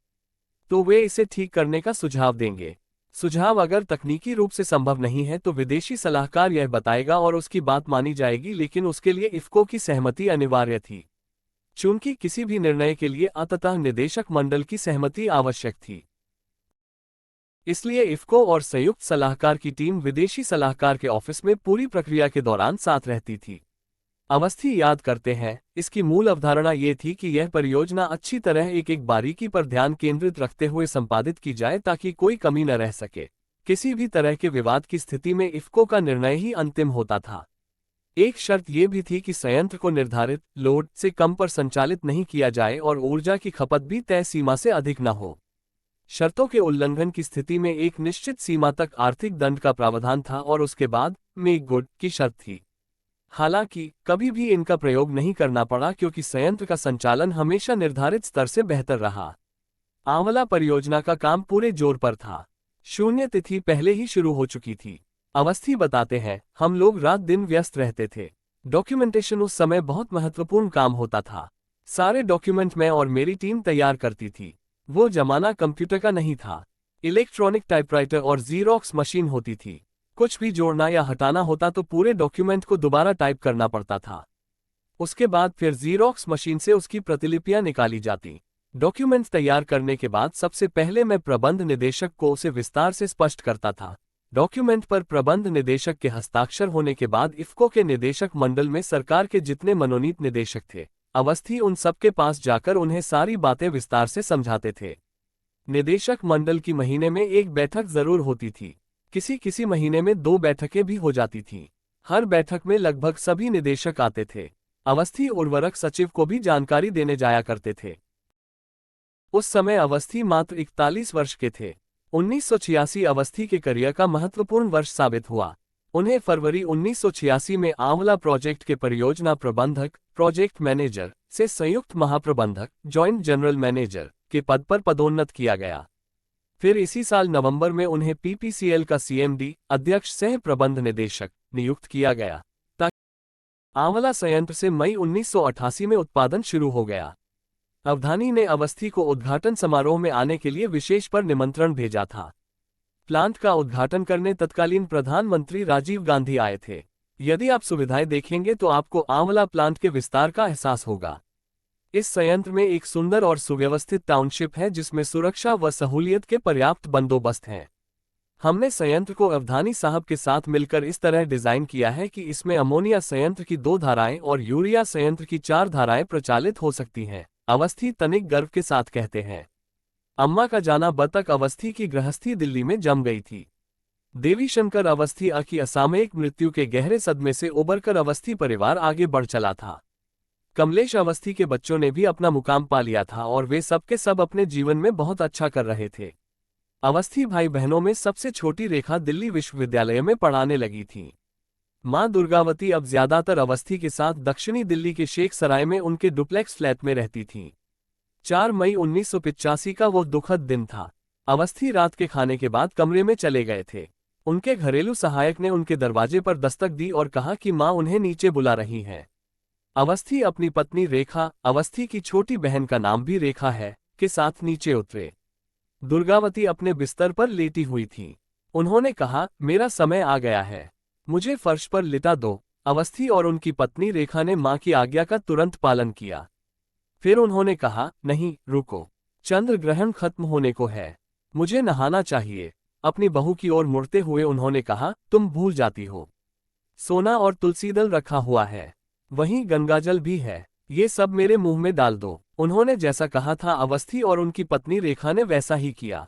तो वे इसे ठीक करने का सुझाव देंगे। सुझाव अगर तकनीकी रूप से संभव नहीं है तो विदेशी सलाहकार यह बताएगा और उसकी बात मानी जाएगी, लेकिन उसके लिए इफ़को की सहमति अनिवार्य थी। चूंकि किसी भी निर्णय के लिए अंततः निदेशक मंडल की सहमति आवश्यक थी, इसलिए इफ़को और संयुक्त सलाहकार की टीम विदेशी सलाहकार के ऑफिस में पूरी प्रक्रिया के दौरान साथ रहती थी। अवस्थी याद करते हैं, इसकी मूल अवधारणा ये थी कि यह परियोजना अच्छी तरह एक बारीकी पर ध्यान केंद्रित रखते हुए संपादित की जाए ताकि कोई कमी न रह सके। किसी भी तरह के विवाद की स्थिति में इफ़को का निर्णय ही अंतिम होता था। एक शर्त यह भी थी कि संयंत्र को निर्धारित लोड से कम पर संचालित नहीं किया जाए और ऊर्जा की खपत भी तय सीमा से अधिक न हो। शर्तों के उल्लंघन की स्थिति में एक निश्चित सीमा तक आर्थिक दंड का प्रावधान था और उसके बाद मेक गुड की शर्त थी। हालांकि कभी भी इनका प्रयोग नहीं करना पड़ा क्योंकि संयंत्र का संचालन हमेशा निर्धारित स्तर से बेहतर रहा। आंवला परियोजना का काम पूरे जोर पर था। शून्य तिथि पहले ही शुरू हो चुकी थी। अवस्थी बताते हैं, हम लोग रात दिन व्यस्त रहते थे। डॉक्यूमेंटेशन उस समय बहुत महत्वपूर्ण काम होता था। सारे डॉक्यूमेंट मैं और मेरी टीम तैयार करती थी। वो जमाना कंप्यूटर का नहीं था। इलेक्ट्रॉनिक टाइपराइटर और जीरोक्स मशीन होती थी। कुछ भी जोड़ना या हटाना होता तो पूरे डॉक्यूमेंट को दोबारा टाइप करना पड़ता था। उसके बाद फिर जीरोक्स मशीन से उसकी प्रतिलिपियां निकाली जाती। डॉक्यूमेंट तैयार करने के बाद सबसे पहले मैं प्रबंध निदेशक को उसे विस्तार से स्पष्ट करता था। डॉक्यूमेंट पर प्रबंध निदेशक के हस्ताक्षर होने के बाद इफ़को के निदेशक मंडल में सरकार के जितने मनोनीत निदेशक थे, अवस्थी उन सबके पास जाकर उन्हें सारी बातें विस्तार से समझाते थे। निदेशक मंडल की महीने में एक बैठक जरूर होती थी। किसी महीने में 2 बैठकें भी हो जाती थीं। हर बैठक में लगभग सभी निदेशक आते थे। अवस्थी उर्वरक सचिव को भी जानकारी देने जाया करते थे। उस समय अवस्थी मात्र 41 वर्ष के थे। 1986 अवस्थी के करियर का महत्वपूर्ण वर्ष साबित हुआ। उन्हें फरवरी 1986 में आंवला प्रोजेक्ट के परियोजना प्रबंधक, प्रोजेक्ट मैनेजर से संयुक्त महाप्रबंधक, जॉइंट जनरल मैनेजर के पद पर पदोन्नत किया गया। फिर इसी साल नवंबर में उन्हें पीपीसीएल का सीएमडी, अध्यक्ष सह प्रबंध निदेशक नियुक्त किया गया। आंवला संयंत्र से मई 1988 में उत्पादन शुरू हो गया। अवधानी ने अवस्थी को उद्घाटन समारोह में आने के लिए विशेष पर निमंत्रण भेजा था। प्लांट का उद्घाटन करने तत्कालीन प्रधानमंत्री राजीव गांधी आए थे। यदि आप सुविधाएं देखेंगे तो आपको आंवला प्लांट के विस्तार का एहसास होगा। इस संयंत्र में एक सुंदर और सुव्यवस्थित टाउनशिप है जिसमें सुरक्षा व सहूलियत के पर्याप्त बंदोबस्त हैं। हमने संयंत्र को अवधानी साहब के साथ मिलकर इस तरह डिजाइन किया है कि इसमें अमोनिया संयंत्र की 2 धाराएं और यूरिया संयंत्र की 4 धाराएं प्रचालित हो सकती हैं, अवस्थी तनिक गर्व के साथ कहते हैं। अम्मा का जाना बतक अवस्थी की गृहस्थी दिल्ली में जम गई थी। देवीशंकर अवस्थी की असामयिक मृत्यु के गहरे सदमे से उबरकर अवस्थी परिवार आगे बढ़ चला था। कमलेश अवस्थी के बच्चों ने भी अपना मुकाम पा लिया था और वे सब के सब अपने जीवन में बहुत अच्छा कर रहे थे। अवस्थी भाई बहनों में सबसे छोटी रेखा दिल्ली विश्वविद्यालय में पढ़ाने लगी थी। मां दुर्गावती अब ज्यादातर अवस्थी के साथ दक्षिणी दिल्ली के शेख सराय में उनके डुप्लेक्स फ्लैट में रहती थीं। 4 मई 1985 का वो दुखद दिन था। अवस्थी रात के खाने के बाद कमरे में चले गए थे। उनके घरेलू सहायक ने उनके दरवाजे पर दस्तक दी और कहा कि मां उन्हें नीचे बुला रही हैं। अवस्थी अपनी पत्नी रेखा, अवस्थी की छोटी बहन का नाम भी रेखा है, के साथ नीचे उतरे। दुर्गावती अपने बिस्तर पर लेटी हुई थी। उन्होंने कहा, मेरा समय आ गया है, मुझे फर्श पर लिटा दो। अवस्थी और उनकी पत्नी रेखा ने मां की आज्ञा का तुरंत पालन किया। फिर उन्होंने कहा, नहीं रुको, चंद्र ग्रहण खत्म होने को है, मुझे नहाना चाहिए। अपनी बहू की ओर मुड़ते हुए उन्होंने कहा, तुम भूल जाती हो, सोना और तुलसीदल रखा हुआ है, वहीं गंगाजल भी है, ये सब मेरे मुंह में डाल दो। उन्होंने जैसा कहा था अवस्थी और उनकी पत्नी रेखा ने वैसा ही किया।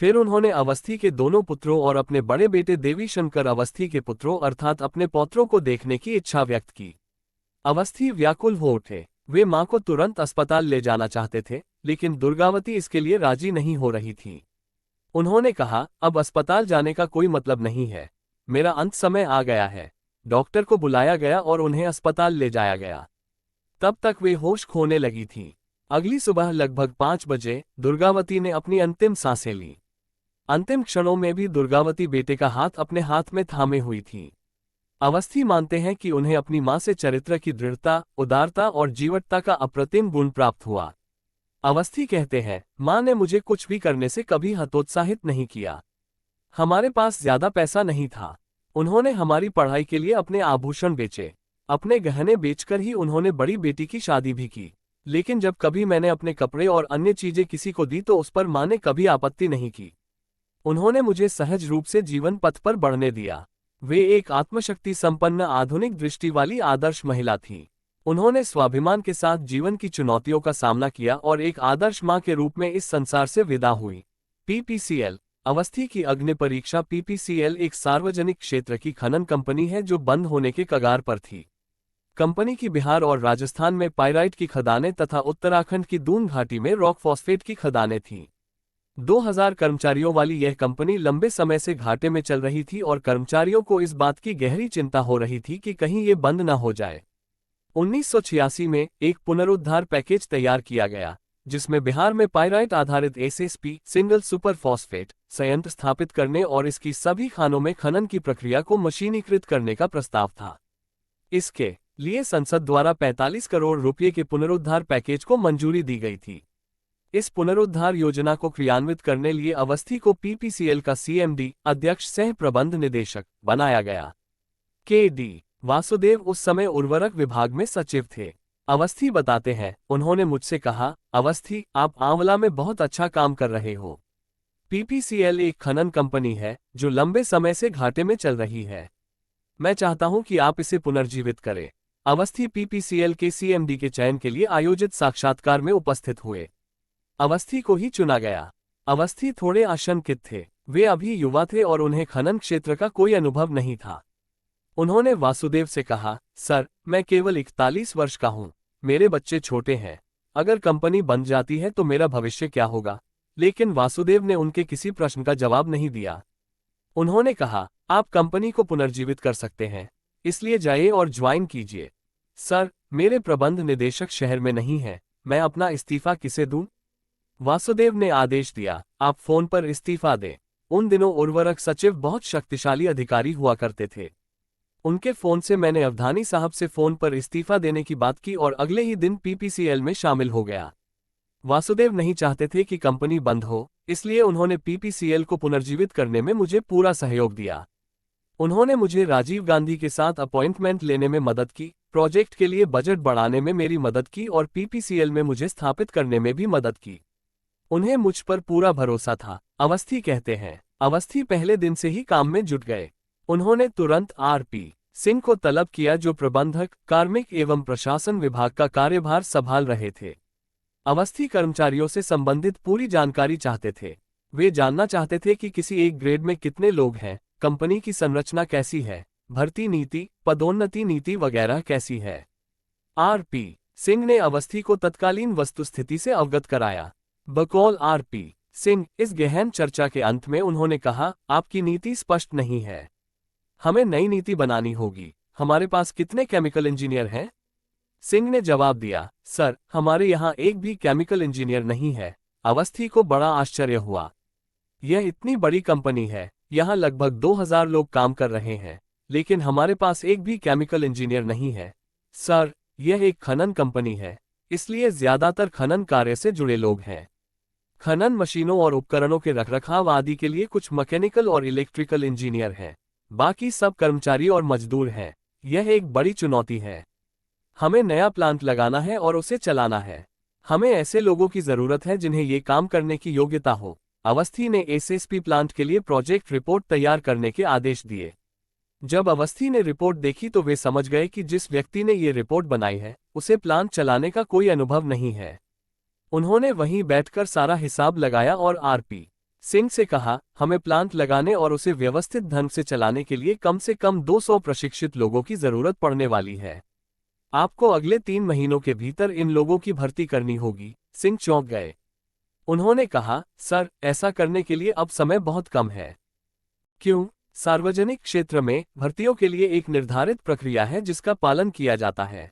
फिर उन्होंने अवस्थी के दोनों पुत्रों और अपने बड़े बेटे देवीशंकर अवस्थी के पुत्रों अर्थात अपने पौत्रों को देखने की इच्छा व्यक्त की। अवस्थी व्याकुल हो उठे। वे मां को तुरंत अस्पताल ले जाना चाहते थे, लेकिन दुर्गावती इसके लिए राजी नहीं हो रही थी। उन्होंने कहा, अब अस्पताल जाने का कोई मतलब नहीं है, मेरा अंत समय आ गया है। डॉक्टर को बुलाया गया और उन्हें अस्पताल ले जाया गया। तब तक वे होश खोने लगी थीं। अगली सुबह लगभग 5 बजे दुर्गावती ने अपनी अंतिम सांसें ली। अंतिम क्षणों में भी दुर्गावती बेटे का हाथ अपने हाथ में थामे हुई थी। अवस्थी मानते हैं कि उन्हें अपनी मां से चरित्र की दृढ़ता, उदारता और जीवटता का अप्रतिम गुण प्राप्त हुआ। अवस्थी कहते हैं, मां ने मुझे कुछ भी करने से कभी हतोत्साहित नहीं किया। हमारे पास ज्यादा पैसा नहीं था। उन्होंने हमारी पढ़ाई के लिए अपने आभूषण बेचे, अपने गहने बेचकर ही उन्होंने बड़ी बेटी की शादी भी की। लेकिन जब कभी मैंने अपने कपड़े और अन्य चीजें किसी को दी तो उस पर मां ने कभी आपत्ति नहीं की। उन्होंने मुझे सहज रूप से जीवन पथ पर बढ़ने दिया। वे एक आत्मशक्ति संपन्न आधुनिक दृष्टि वाली आदर्श महिला थी। उन्होंने स्वाभिमान के साथ जीवन की चुनौतियों का सामना किया और एक आदर्श मां के रूप में इस संसार से विदा हुई। पीपीसीएल। अवस्थी की अग्नि परीक्षा। पीपीसीएल एक सार्वजनिक क्षेत्र की खनन कंपनी है जो बंद होने के कगार पर थी। कंपनी की बिहार और राजस्थान में पाइराइट की खदानें तथा उत्तराखंड की दून घाटी में रॉक फॉस्फेट की खदानें थीं। 2000 कर्मचारियों वाली यह कंपनी लंबे समय से घाटे में चल रही थी और कर्मचारियों को इस बात की गहरी चिंता हो रही थी कि कहीं ये बंद न हो जाए। 1986 में एक पुनरुद्धार पैकेज तैयार किया गया, जिसमें बिहार में पाइराइट आधारित एसएसपी सिंगल सुपर फॉस्फेट संयंत्र स्थापित करने और इसकी सभी खानों में खनन की प्रक्रिया को मशीनीकृत करने का प्रस्ताव था। इसके लिए संसद द्वारा 45 करोड़ रुपये के पुनरुद्धार पैकेज को मंजूरी दी गई थी। इस पुनरुद्धार योजना को क्रियान्वित करने लिए अवस्थी को पीपीसीएल का सीएमडी अध्यक्ष सह प्रबंध निदेशक बनाया गया। के.डी. वासुदेव उस समय उर्वरक विभाग में सचिव थे। अवस्थी बताते हैं, उन्होंने मुझसे कहा, अवस्थी, आप आंवला में बहुत अच्छा काम कर रहे हो। पीपीसीएल एक खनन कंपनी है जो लंबे समय से घाटे में चल रही है। मैं चाहता हूं कि आप इसे पुनर्जीवित करें। अवस्थी पीपीसीएल के सीएमडी के चयन के लिए आयोजित साक्षात्कार में उपस्थित हुए। अवस्थी को ही चुना गया। अवस्थी थोड़े आशंकित थे। वे अभी युवा थे और उन्हें खनन क्षेत्र का कोई अनुभव नहीं था। उन्होंने वासुदेव से कहा, सर, मैं केवल 41 वर्ष का हूं, मेरे बच्चे छोटे हैं, अगर कंपनी बन जाती है तो मेरा भविष्य क्या होगा? लेकिन वासुदेव ने उनके किसी प्रश्न का जवाब नहीं दिया। उन्होंने कहा, आप कंपनी को पुनर्जीवित कर सकते हैं, इसलिए जाइए और ज्वाइन कीजिए। सर, मेरे प्रबंध निदेशक शहर में नहीं है, मैं अपना इस्तीफा किसे दूं? वासुदेव ने आदेश दिया, आप फोन पर इस्तीफा दें। उन दिनों उर्वरक सचिव बहुत शक्तिशाली अधिकारी हुआ करते थे। उनके फोन से मैंने अवधानी साहब से फोन पर इस्तीफा देने की बात की और अगले ही दिन पीपीसीएल में शामिल हो गया। वासुदेव नहीं चाहते थे कि कंपनी बंद हो, इसलिए उन्होंने पीपीसीएल को पुनर्जीवित करने में मुझे पूरा सहयोग दिया। उन्होंने मुझे राजीव गांधी के साथ अपॉइंटमेंट लेने में मदद की, प्रोजेक्ट के लिए बजट बढ़ाने में मेरी मदद की और पीपीसीएल में मुझे स्थापित करने में भी मदद की। उन्हें मुझ पर पूरा भरोसा था। अवस्थी कहते हैं, अवस्थी पहले दिन से ही काम में जुट गए। उन्होंने तुरंत आर.पी. सिंह को तलब किया जो प्रबंधक कार्मिक एवं प्रशासन विभाग का कार्यभार संभाल रहे थे। अवस्थी कर्मचारियों से संबंधित पूरी जानकारी चाहते थे। वे जानना चाहते थे कि किसी एक ग्रेड में कितने लोग हैं, कंपनी की संरचना कैसी है, भर्ती नीति, पदोन्नति नीति वगैरह कैसी है। आर.पी. सिंह ने अवस्थी को तत्कालीन वस्तुस्थिति से अवगत कराया। बकौल आर.पी. सिंह, इस गहन चर्चा के अंत में उन्होंने कहा, आपकी नीति स्पष्ट नहीं है, हमें नई नीति बनानी होगी। हमारे पास कितने केमिकल इंजीनियर हैं? सिंह ने जवाब दिया, सर, हमारे यहाँ एक भी केमिकल इंजीनियर नहीं है। अवस्थी को बड़ा आश्चर्य हुआ। यह इतनी बड़ी कंपनी है, यहाँ लगभग 2000 लोग काम कर रहे हैं, लेकिन हमारे पास एक भी केमिकल इंजीनियर नहीं है। सर, यह एक खनन कंपनी है, इसलिए ज्यादातर खनन कार्य से जुड़े लोग हैं। खनन मशीनों और उपकरणों के रखरखाव आदि के लिए कुछ मैकेनिकल और इलेक्ट्रिकल इंजीनियर हैं, बाकी सब कर्मचारी और मजदूर हैं। यह एक बड़ी चुनौती है। हमें नया प्लांट लगाना है और उसे चलाना है। हमें ऐसे लोगों की जरूरत है जिन्हें ये काम करने की योग्यता हो। अवस्थी ने एसएसपी प्लांट के लिए प्रोजेक्ट रिपोर्ट तैयार करने के आदेश दिए। जब अवस्थी ने रिपोर्ट देखी तो वे समझ गए कि जिस व्यक्ति ने ये रिपोर्ट बनाई है, उसे प्लांट चलाने का कोई अनुभव नहीं है। उन्होंने वहीं बैठकर सारा हिसाब लगाया और आर.पी. सिंह से कहा, हमें प्लांट लगाने और उसे व्यवस्थित ढंग से चलाने के लिए कम से कम 200 प्रशिक्षित लोगों की जरूरत पड़ने वाली है। आपको अगले 3 महीनों के भीतर इन लोगों की भर्ती करनी होगी। सिंह चौंक गए। उन्होंने कहा, सर, ऐसा करने के लिए अब समय बहुत कम है। क्यों? सार्वजनिक क्षेत्र में भर्तियों के लिए एक निर्धारित प्रक्रिया है जिसका पालन किया जाता है।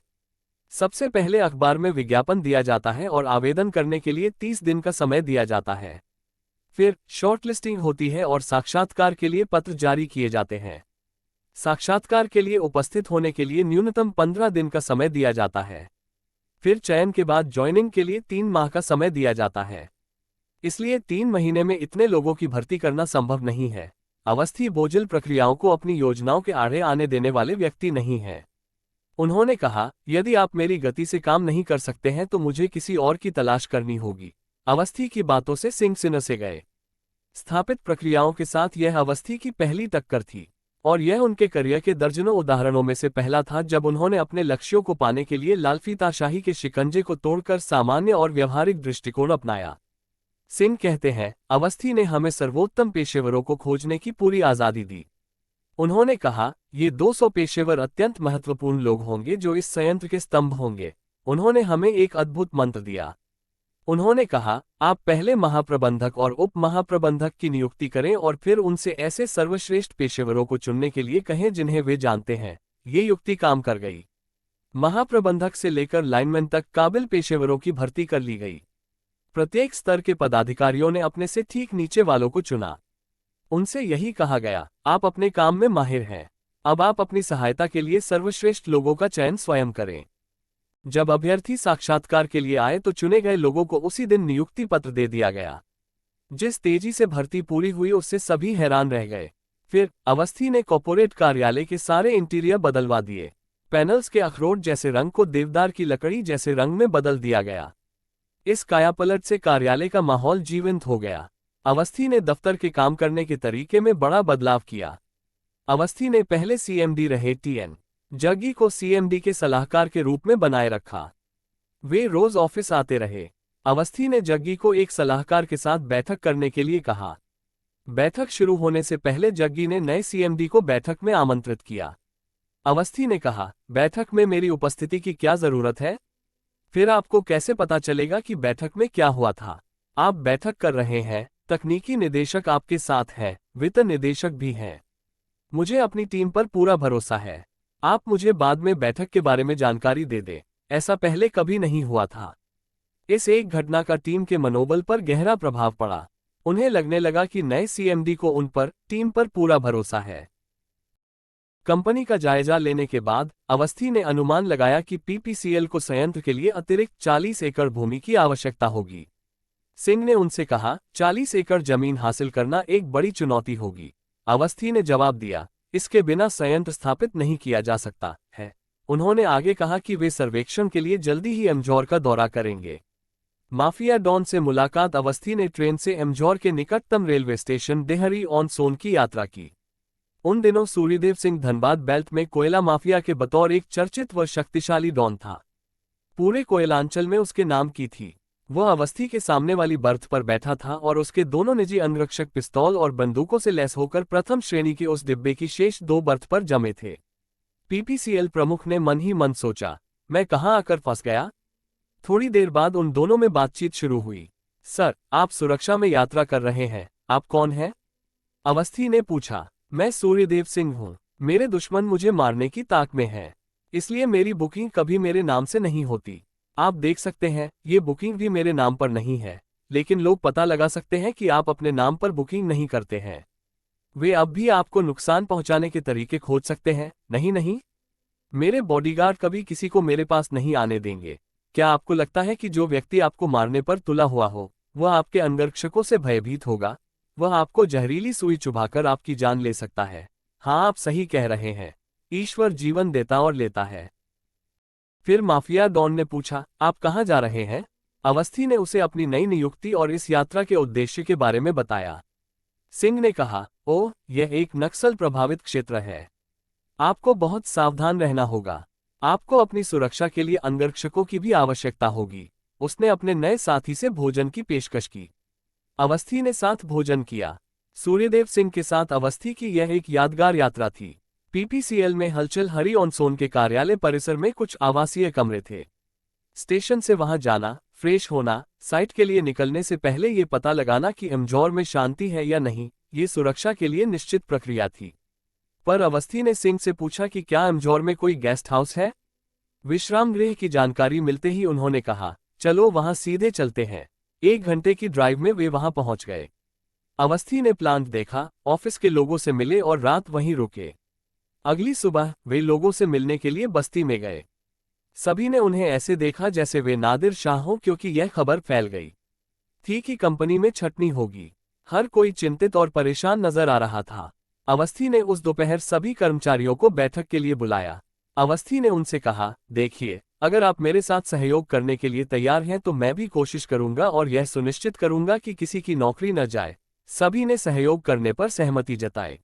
सबसे पहले अखबार में विज्ञापन दिया जाता है और आवेदन करने के लिए 30 दिन का समय दिया जाता है। फिर शॉर्टलिस्टिंग होती है और साक्षात्कार के लिए पत्र जारी किए जाते हैं। साक्षात्कार के लिए उपस्थित होने के लिए न्यूनतम 15 दिन का समय दिया जाता है। फिर चयन के बाद ज्वाइनिंग के लिए 3 माह का समय दिया जाता है। इसलिए 3 महीने में इतने लोगों की भर्ती करना संभव नहीं है। अवस्थी भोजल प्रक्रियाओं को अपनी योजनाओं के आड़े आने देने वाले व्यक्ति नहीं हैं। उन्होंने कहा, यदि आप मेरी गति से काम नहीं कर सकते हैं तो मुझे किसी और की तलाश करनी होगी। अवस्थी की बातों से सिंह सिन्न से गए। स्थापित प्रक्रियाओं के साथ यह अवस्थी की पहली टक्कर थी और यह उनके करियर के दर्जनों उदाहरणों में से पहला था जब उन्होंने अपने लक्ष्यों को पाने के लिए लालफीताशाही के शिकंजे को तोड़कर सामान्य और व्यवहारिक दृष्टिकोण अपनाया। सिंह कहते हैं, अवस्थी ने हमें सर्वोत्तम पेशेवरों को खोजने की पूरी आज़ादी दी। उन्होंने कहा, ये 200 पेशेवर अत्यंत महत्वपूर्ण लोग होंगे जो इस संयंत्र के स्तंभ होंगे। उन्होंने हमें एक अद्भुत मंत्र दिया। उन्होंने कहा, आप पहले महाप्रबंधक और उप महाप्रबंधक की नियुक्ति करें और फिर उनसे ऐसे सर्वश्रेष्ठ पेशेवरों को चुनने के लिए कहें जिन्हें वे जानते हैं। ये युक्ति काम कर गई। महाप्रबंधक से लेकर लाइनमैन तक काबिल पेशेवरों की भर्ती कर ली गई। प्रत्येक स्तर के पदाधिकारियों ने अपने से ठीक नीचे वालों को चुना। उनसे यही कहा गया, आप अपने काम में माहिर हैं। अब आप अपनी सहायता के लिए सर्वश्रेष्ठ लोगों का चयन स्वयं करें। जब अभ्यर्थी साक्षात्कार के लिए आए तो चुने गए लोगों को उसी दिन नियुक्ति पत्र दे दिया गया। जिस तेजी से भर्ती पूरी हुई उससे सभी हैरान रह गए। फिर अवस्थी ने कॉर्पोरेट कार्यालय के सारे इंटीरियर बदलवा दिए। पैनल्स के अखरोट जैसे रंग को देवदार की लकड़ी जैसे रंग में बदल दिया गया। इस कायापलट से कार्यालय का माहौल जीवंत हो गया। अवस्थी ने दफ्तर के काम करने के तरीके में बड़ा बदलाव किया। अवस्थी ने पहले सीएमडी रहे टीएन जग्गी को सीएमडी के सलाहकार के रूप में बनाए रखा। वे रोज ऑफिस आते रहे। अवस्थी ने जग्गी को एक सलाहकार के साथ बैठक करने के लिए कहा। बैठक शुरू होने से पहले जग्गी ने नए सीएमडी को बैठक में आमंत्रित किया। अवस्थी ने कहा, बैठक में मेरी उपस्थिति की क्या जरूरत है? फिर आपको कैसे पता चलेगा कि बैठक में क्या हुआ था? आप बैठक कर रहे हैं, तकनीकी निदेशक आपके साथ है, वित्त निदेशक भी हैं। मुझे अपनी टीम पर पूरा भरोसा है। आप मुझे बाद में बैठक के बारे में जानकारी दे दें। ऐसा पहले कभी नहीं हुआ था। इस एक घटना का टीम के मनोबल पर गहरा प्रभाव पड़ा। उन्हें लगने लगा कि नए सीएमडी को उन पर, टीम पर पूरा भरोसा है। कंपनी का जायजा लेने के बाद अवस्थी ने अनुमान लगाया कि पीपीसीएल को संयंत्र के लिए अतिरिक्त 40 एकड़ भूमि की आवश्यकता होगी। सिंह ने उनसे कहा, 40 एकड़ जमीन हासिल करना एक बड़ी चुनौती होगी। अवस्थी ने जवाब दिया, इसके बिना संयंत्र स्थापित नहीं किया जा सकता है। उन्होंने आगे कहा कि वे सर्वेक्षण के लिए जल्दी ही एमजोर का दौरा करेंगे। माफिया डॉन से मुलाकात। अवस्थी ने ट्रेन से एमजोर के निकटतम रेलवे स्टेशन डेहरी ऑन सोन की यात्रा की। उन दिनों सूर्यदेव सिंह धनबाद बेल्ट में कोयला माफिया के बतौर एक चर्चित व शक्तिशाली डॉन था। पूरे कोयलांचल में उसके नाम की थी। वह अवस्थी के सामने वाली बर्थ पर बैठा था और उसके दोनों निजी अंगरक्षक पिस्तौल और बंदूकों से लैस होकर प्रथम श्रेणी के उस डिब्बे की शेष 2 बर्थ पर जमे थे। पीपीसीएल प्रमुख ने मन ही मन सोचा, मैं कहां आकर फंस गया। थोड़ी देर बाद उन दोनों में बातचीत शुरू हुई। सर, आप सुरक्षा में यात्रा कर रहे हैं, आप कौन हैं? अवस्थी ने पूछा। मैं सूर्यदेव सिंह हूं। मेरे दुश्मन मुझे मारने की ताक में हैं, इसलिए मेरी बुकिंग कभी मेरे नाम से नहीं होती। आप देख सकते हैं, ये बुकिंग भी मेरे नाम पर नहीं है, लेकिन लोग पता लगा सकते हैं कि आप अपने नाम पर बुकिंग नहीं करते हैं। वे अब भी आपको नुकसान पहुंचाने के तरीके खोज सकते हैं। नहीं, मेरे बॉडीगार्ड कभी किसी को मेरे पास नहीं आने देंगे। क्या आपको लगता है कि जो व्यक्ति आपको मारने पर तुला हुआ हो, वह आपके अंगरक्षकों से भयभीत होगा? वह आपको जहरीली सुई चुभाकर आपकी जान ले सकता है। हाँ, आप सही कह रहे हैं। ईश्वर जीवन देता और लेता है। फिर माफिया डॉन ने पूछा, आप कहाँ जा रहे हैं? अवस्थी ने उसे अपनी नई नियुक्ति और इस यात्रा के उद्देश्य के बारे में बताया। सिंह ने कहा, ओह, यह एक नक्सल प्रभावित क्षेत्र है। आपको बहुत सावधान रहना होगा। आपको अपनी सुरक्षा के लिए अंगरक्षकों की भी आवश्यकता होगी। उसने अपने नए साथी से भोजन की पेशकश की। अवस्थी ने साथ भोजन किया। सूर्यदेव सिंह के साथ अवस्थी की यह एक यादगार यात्रा थी। पीपीसीएल में हलचल हरी ऑन सोन के कार्यालय परिसर में कुछ आवासीय कमरे थे। स्टेशन से वहां जाना, फ्रेश होना, साइट के लिए निकलने से पहले ये पता लगाना कि एमजोर में शांति है या नहीं, ये सुरक्षा के लिए निश्चित प्रक्रिया थी। पर अवस्थी ने सिंह से पूछा कि क्या एमजोर में कोई गेस्ट हाउस है? विश्राम गृह की जानकारी मिलते ही उन्होंने कहा, चलो वहां सीधे चलते हैं। 1 घंटे की ड्राइव में वे वहां पहुंच गए। अवस्थी ने प्लांट देखा, ऑफिस के लोगों से मिले और रात वहीं रुके। अगली सुबह वे लोगों से मिलने के लिए बस्ती में गए। सभी ने उन्हें ऐसे देखा जैसे वे नादिर शाह हों, क्योंकि यह खबर फैल गई थी कि कंपनी में छटनी होगी। हर कोई चिंतित और परेशान नजर आ रहा था। अवस्थी ने उस दोपहर सभी कर्मचारियों को बैठक के लिए बुलाया। अवस्थी ने उनसे कहा, देखिए, अगर आप मेरे साथ सहयोग करने के लिए तैयार हैं तो मैं भी कोशिश करूंगा और यह सुनिश्चित करूंगा कि किसी की नौकरी न जाए। सभी ने सहयोग करने पर सहमति जताई।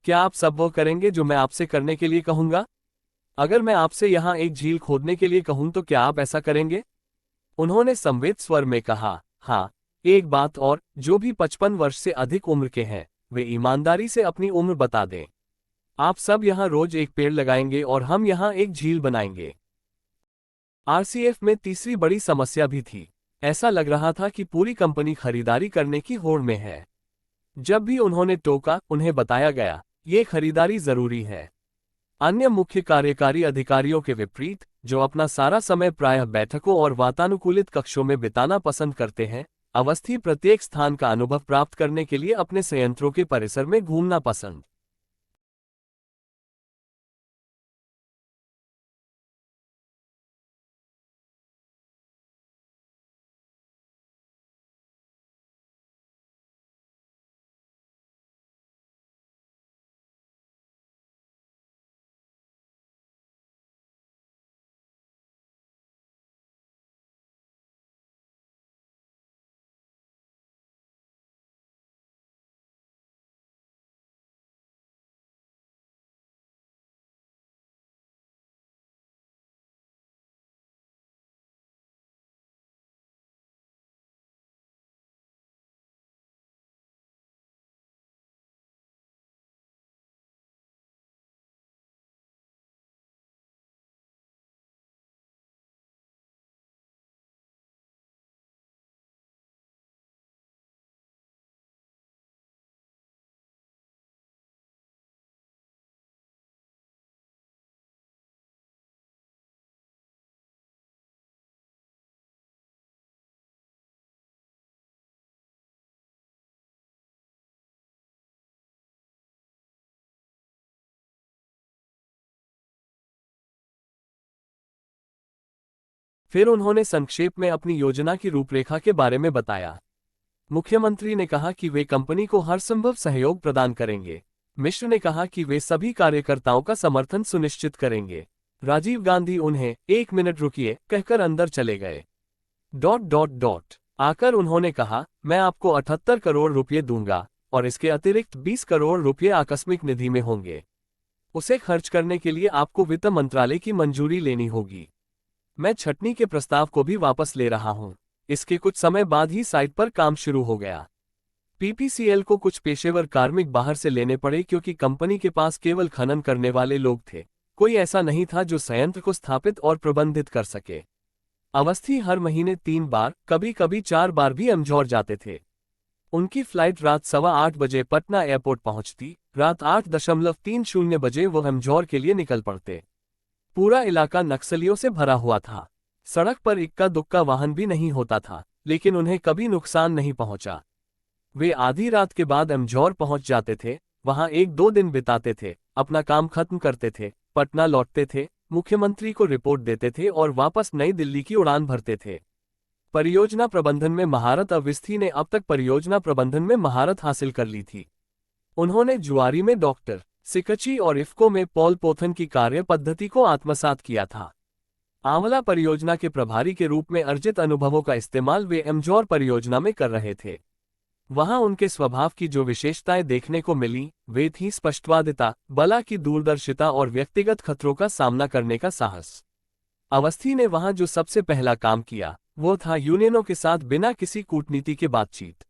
क्या आप सब वो करेंगे जो मैं आपसे करने के लिए कहूंगा? अगर मैं आपसे यहाँ एक झील खोदने के लिए कहूं तो क्या आप ऐसा करेंगे? उन्होंने संवेद स्वर में कहा, हाँ। एक बात और, जो भी 55 वर्ष से अधिक उम्र के हैं, वे ईमानदारी से अपनी उम्र बता दें। आप सब यहाँ रोज एक पेड़ लगाएंगे और हम यहाँ एक झील बनाएंगे। आरसीएफ में तीसरी बड़ी समस्या भी थी। ऐसा लग रहा था कि पूरी कंपनी खरीदारी करने की होड़ में है। जब भी उन्होंने टोका, उन्हें बताया गया, ये खरीदारी जरूरी है। अन्य मुख्य कार्यकारी अधिकारियों के विपरीत, जो अपना सारा समय प्रायः बैठकों और वातानुकूलित कक्षों में बिताना पसंद करते हैं, अवस्थी प्रत्येक स्थान का अनुभव प्राप्त करने के लिए अपने संयंत्रों के परिसर में घूमना पसंद। फिर उन्होंने संक्षेप में अपनी योजना की रूपरेखा के बारे में बताया। मुख्यमंत्री ने कहा कि वे कंपनी को हर संभव सहयोग प्रदान करेंगे। मिश्र ने कहा कि वे सभी कार्यकर्ताओं का समर्थन सुनिश्चित करेंगे। राजीव गांधी उन्हें 1 मिनट रुकिए कहकर अंदर चले गए। आकर उन्होंने कहा, मैं आपको 78 करोड़ रुपये दूंगा और इसके अतिरिक्त 20 करोड़ रुपये आकस्मिक निधि में होंगे। उसे खर्च करने के लिए आपको वित्त मंत्रालय की मंजूरी लेनी होगी। मैं छटनी के प्रस्ताव को भी वापस ले रहा हूं। इसके कुछ समय बाद ही साइट पर काम शुरू हो गया। पीपीसीएल को कुछ पेशेवर कार्मिक बाहर से लेने पड़े क्योंकि कंपनी के पास केवल खनन करने वाले लोग थे। कोई ऐसा नहीं था जो संयंत्र को स्थापित और प्रबंधित कर सके। अवस्थी हर महीने 3 बार, कभी कभी 4 बार भी अमझौर जाते थे। उनकी फ्लाइट रात 8:15 बजे पटना एयरपोर्ट पहुंचती। रात 8:30 बजे वो अमझौर के लिए निकल पड़ते। पूरा इलाका नक्सलियों से भरा हुआ था। सड़क पर इक्का दुक्का वाहन भी नहीं होता था, लेकिन उन्हें कभी नुकसान नहीं पहुंचा। वे आधी रात के बाद अमझौर पहुंच जाते थे, वहां 1-2 दिन बिताते थे, अपना काम खत्म करते थे, पटना लौटते थे, मुख्यमंत्री को रिपोर्ट देते थे और वापस नई दिल्ली की उड़ान भरते थे। परियोजना प्रबंधन में महारत। अवस्थी ने अब तक परियोजना प्रबंधन में महारत हासिल कर ली थी। उन्होंने जुआरी में डॉक्टर सिकची और इफ्को में पॉल पोथन की कार्य पद्धति को आत्मसात किया था। आंवला परियोजना के प्रभारी के रूप में अर्जित अनुभवों का इस्तेमाल वे अमझौर परियोजना में कर रहे थे। वहां उनके स्वभाव की जो विशेषताएं देखने को मिली, वे थीं स्पष्टवादिता, बला की दूरदर्शिता और व्यक्तिगत खतरों का सामना करने का साहस। अवस्थी ने वहां जो सबसे पहला काम किया, वो था यूनियनों के साथ बिना किसी कूटनीति के बातचीत।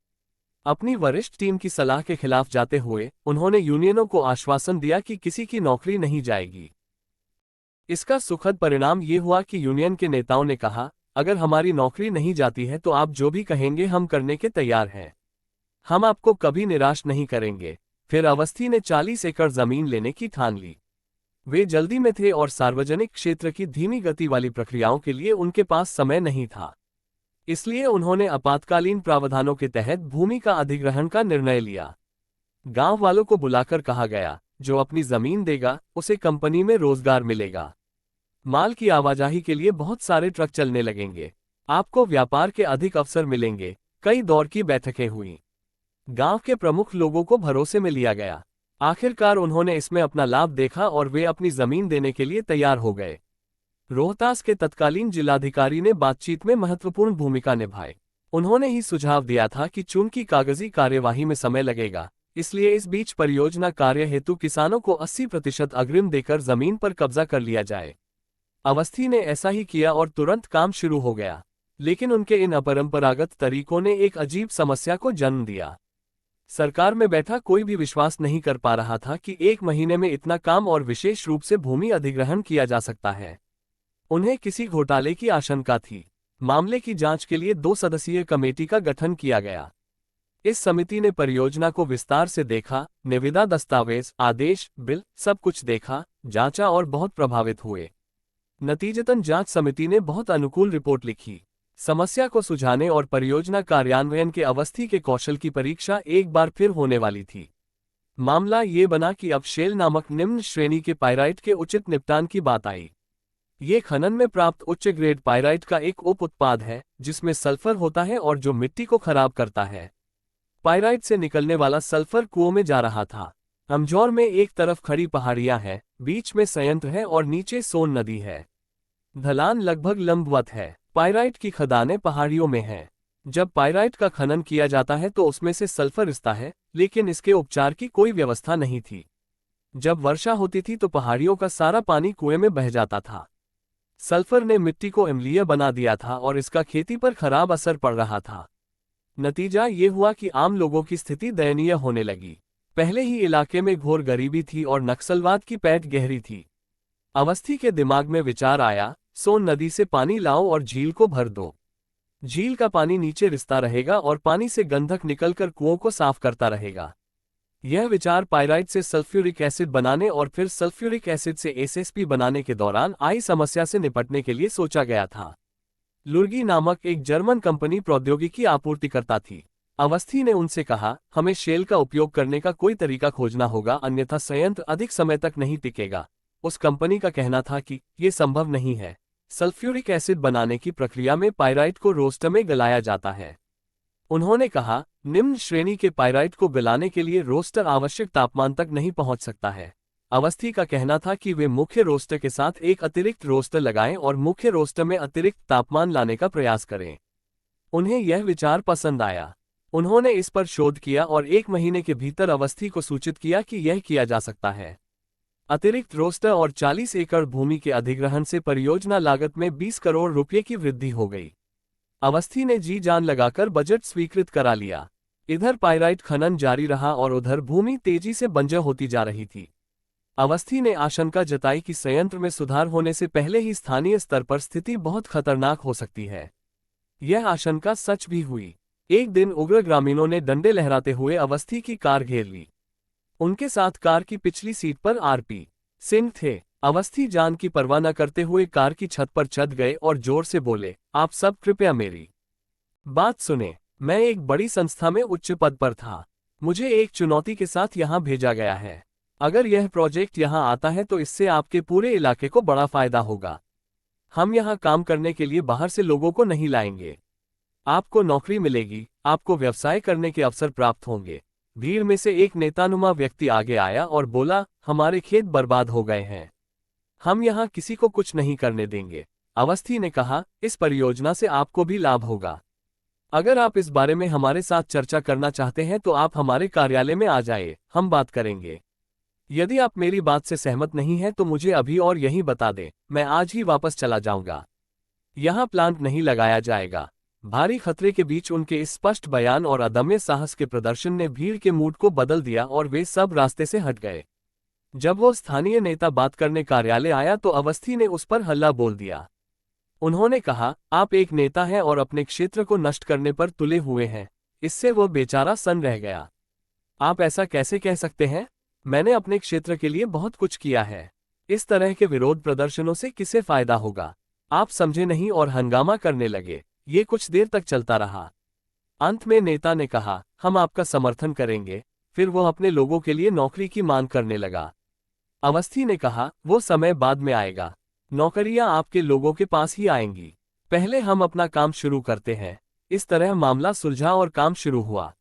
अपनी वरिष्ठ टीम की सलाह के खिलाफ जाते हुए उन्होंने यूनियनों को आश्वासन दिया कि किसी की नौकरी नहीं जाएगी। इसका सुखद परिणाम ये हुआ कि यूनियन के नेताओं ने कहा, अगर हमारी नौकरी नहीं जाती है तो आप जो भी कहेंगे हम करने के तैयार हैं। हम आपको कभी निराश नहीं करेंगे। फिर अवस्थी ने 40 एकड़ जमीन लेने की ठान ली। वे जल्दी में थे और सार्वजनिक क्षेत्र की धीमी गति वाली प्रक्रियाओं के लिए उनके पास समय नहीं था। इसलिए उन्होंने आपातकालीन प्रावधानों के तहत भूमि का अधिग्रहण का निर्णय लिया। गांव वालों को बुलाकर कहा गया, जो अपनी जमीन देगा उसे कंपनी में रोजगार मिलेगा। माल की आवाजाही के लिए बहुत सारे ट्रक चलने लगेंगे। आपको व्यापार के अधिक अवसर मिलेंगे। कई दौर की बैठकें हुईं। गांव के प्रमुख लोगों को भरोसे में लिया गया। आखिरकार उन्होंने इसमें अपना लाभ देखा और वे अपनी जमीन देने के लिए तैयार हो गए। रोहतास के तत्कालीन जिलाधिकारी ने बातचीत में महत्वपूर्ण भूमिका निभाई। उन्होंने ही सुझाव दिया था कि चूंकि कागजी कार्यवाही में समय लगेगा, इसलिए इस बीच परियोजना कार्य हेतु किसानों को 80% अग्रिम देकर जमीन पर कब्जा कर लिया जाए। अवस्थी ने ऐसा ही किया और तुरंत काम शुरू हो गया। लेकिन उनके इन अपरंपरागत तरीकों ने एक अजीब समस्या को जन्म दिया। सरकार में बैठा कोई भी विश्वास नहीं कर पा रहा था कि 1 महीने में इतना काम और विशेष रूप से भूमि अधिग्रहण किया जा सकता है। उन्हें किसी घोटाले की आशंका थी। मामले की जांच के लिए 2 सदस्यीय कमेटी का गठन किया गया। इस समिति ने परियोजना को विस्तार से देखा, निविदा दस्तावेज, आदेश, बिल, सब कुछ देखा, जांचा और बहुत प्रभावित हुए। नतीजतन जांच समिति ने बहुत अनुकूल रिपोर्ट लिखी। समस्या को सुलझाने और परियोजना कार्यान्वयन के अवस्थी के कौशल की परीक्षा एक बार फिर होने वाली थी। मामला ये बना कि अब शेल नामक निम्न श्रेणी के पाइराइट के उचित निपटान की बात आई। ये खनन में प्राप्त उच्च ग्रेड पाइराइट का एक उप उत्पाद है, जिसमें सल्फर होता है और जो मिट्टी को खराब करता है। पाइराइट से निकलने वाला सल्फर कुओं में जा रहा था। अमजौर में एक तरफ खड़ी पहाड़ियां हैं, बीच में संयंत्र है और नीचे सोन नदी है। ढलान लगभग लंबवत है। पाइराइट की खदानें पहाड़ियों में हैं। जब पाइराइट का खनन किया जाता है तो उसमें से सल्फर रिसता है, लेकिन इसके उपचार की कोई व्यवस्था नहीं थी। जब वर्षा होती थी तो पहाड़ियों का सारा पानी कुएं में बह जाता था। सल्फर ने मिट्टी को अम्लीय बना दिया था और इसका खेती पर खराब असर पड़ रहा था। नतीजा ये हुआ कि आम लोगों की स्थिति दयनीय होने लगी। पहले ही इलाके में घोर गरीबी थी और नक्सलवाद की पैठ गहरी थी। अवस्थी के दिमाग में विचार आया, सोन नदी से पानी लाओ और झील को भर दो। झील का पानी नीचे रिसता रहेगा और पानी से गंधक निकलकर कुओं को साफ करता रहेगा। यह विचार पाइराइट से सल्फ्यूरिक एसिड बनाने और फिर सल्फ्यूरिक एसिड से एसएसपी बनाने के दौरान आई समस्या से निपटने के लिए सोचा गया था। लुर्गी नामक एक जर्मन कंपनी प्रौद्योगिकी आपूर्तिकर्ता थी। अवस्थी ने उनसे कहा, हमें शेल का उपयोग करने का कोई तरीका खोजना होगा, अन्यथा संयंत्र अधिक समय तक नहीं टिकेगा। उस कंपनी का कहना था कि ये संभव नहीं है। सल्फ्यूरिक एसिड बनाने की प्रक्रिया में पाइराइट को रोस्टर में गलाया जाता है। उन्होंने कहा, निम्न श्रेणी के पाइराइट को गलाने के लिए रोस्टर आवश्यक तापमान तक नहीं पहुंच सकता है। अवस्थी का कहना था कि वे मुख्य रोस्टर के साथ एक अतिरिक्त रोस्टर लगाएं और मुख्य रोस्टर में अतिरिक्त तापमान लाने का प्रयास करें। उन्हें यह विचार पसंद आया। उन्होंने इस पर शोध किया और 1 महीने के भीतर अवस्थी को सूचित किया कि यह किया जा सकता है। अतिरिक्त रोस्टर और 40 एकड़ भूमि के अधिग्रहण से परियोजना लागत में 20 करोड़ रुपये की वृद्धि हो गई। अवस्थी ने जी जान लगाकर बजट स्वीकृत करा लिया। इधर पाइराइट खनन जारी रहा और उधर भूमि तेजी से बंजर होती जा रही थी। अवस्थी ने आशंका जताई कि संयंत्र में सुधार होने से पहले ही स्थानीय स्तर पर स्थिति बहुत खतरनाक हो सकती है। यह आशंका सच भी हुई। एक दिन उग्र ग्रामीणों ने डंडे लहराते हुए अवस्थी की कार घेर ली। उनके साथ कार की पिछली सीट पर आरपी सिंह थे। अवस्थी जान की परवाह न करते हुए कार की छत पर चढ़ गए और जोर से बोले, आप सब कृपया मेरी बात सुने। मैं एक बड़ी संस्था में उच्च पद पर था। मुझे एक चुनौती के साथ यहाँ भेजा गया है। अगर यह प्रोजेक्ट यहाँ आता है तो इससे आपके पूरे इलाके को बड़ा फायदा होगा। हम यहाँ काम करने के लिए बाहर से लोगों को नहीं लाएंगे। आपको नौकरी मिलेगी, आपको व्यवसाय करने के अवसर प्राप्त होंगे। भीड़ में से एक नेतानुमा व्यक्ति आगे आया और बोला, हमारे खेत बर्बाद हो गए हैं। हम यहाँ किसी को कुछ नहीं करने देंगे। अवस्थी ने कहा, इस परियोजना से आपको भी लाभ होगा। अगर आप इस बारे में हमारे साथ चर्चा करना चाहते हैं तो आप हमारे कार्यालय में आ जाइए, हम बात करेंगे। यदि आप मेरी बात से सहमत नहीं हैं तो मुझे अभी और यहीं बता दें, मैं आज ही वापस चला जाऊंगा। यहाँ प्लांट नहीं लगाया जाएगा। भारी खतरे के बीच उनके इस स्पष्ट बयान और अदम्य साहस के प्रदर्शन ने भीड़ के मूड को बदल दिया और वे सब रास्ते से हट गए। जब वो स्थानीय नेता बात करने कार्यालय आया तो अवस्थी ने उस पर हल्ला बोल दिया। उन्होंने कहा, आप एक नेता हैं और अपने क्षेत्र को नष्ट करने पर तुले हुए हैं। इससे वो बेचारा सन्न रह गया। आप ऐसा कैसे कह सकते हैं? मैंने अपने क्षेत्र के लिए बहुत कुछ किया है। इस तरह के विरोध प्रदर्शनों से किसे फायदा होगा? आप समझे नहीं और हंगामा करने लगे। ये कुछ देर तक चलता रहा। अंत में नेता ने कहा, हम आपका समर्थन करेंगे। फिर वो अपने लोगों के लिए नौकरी की मांग करने लगा। अवस्थी ने कहा, वो समय बाद में आएगा। नौकरियां आपके लोगों के पास ही आएंगी। पहले हम अपना काम शुरू करते हैं। इस तरह मामला सुलझा और काम शुरू हुआ।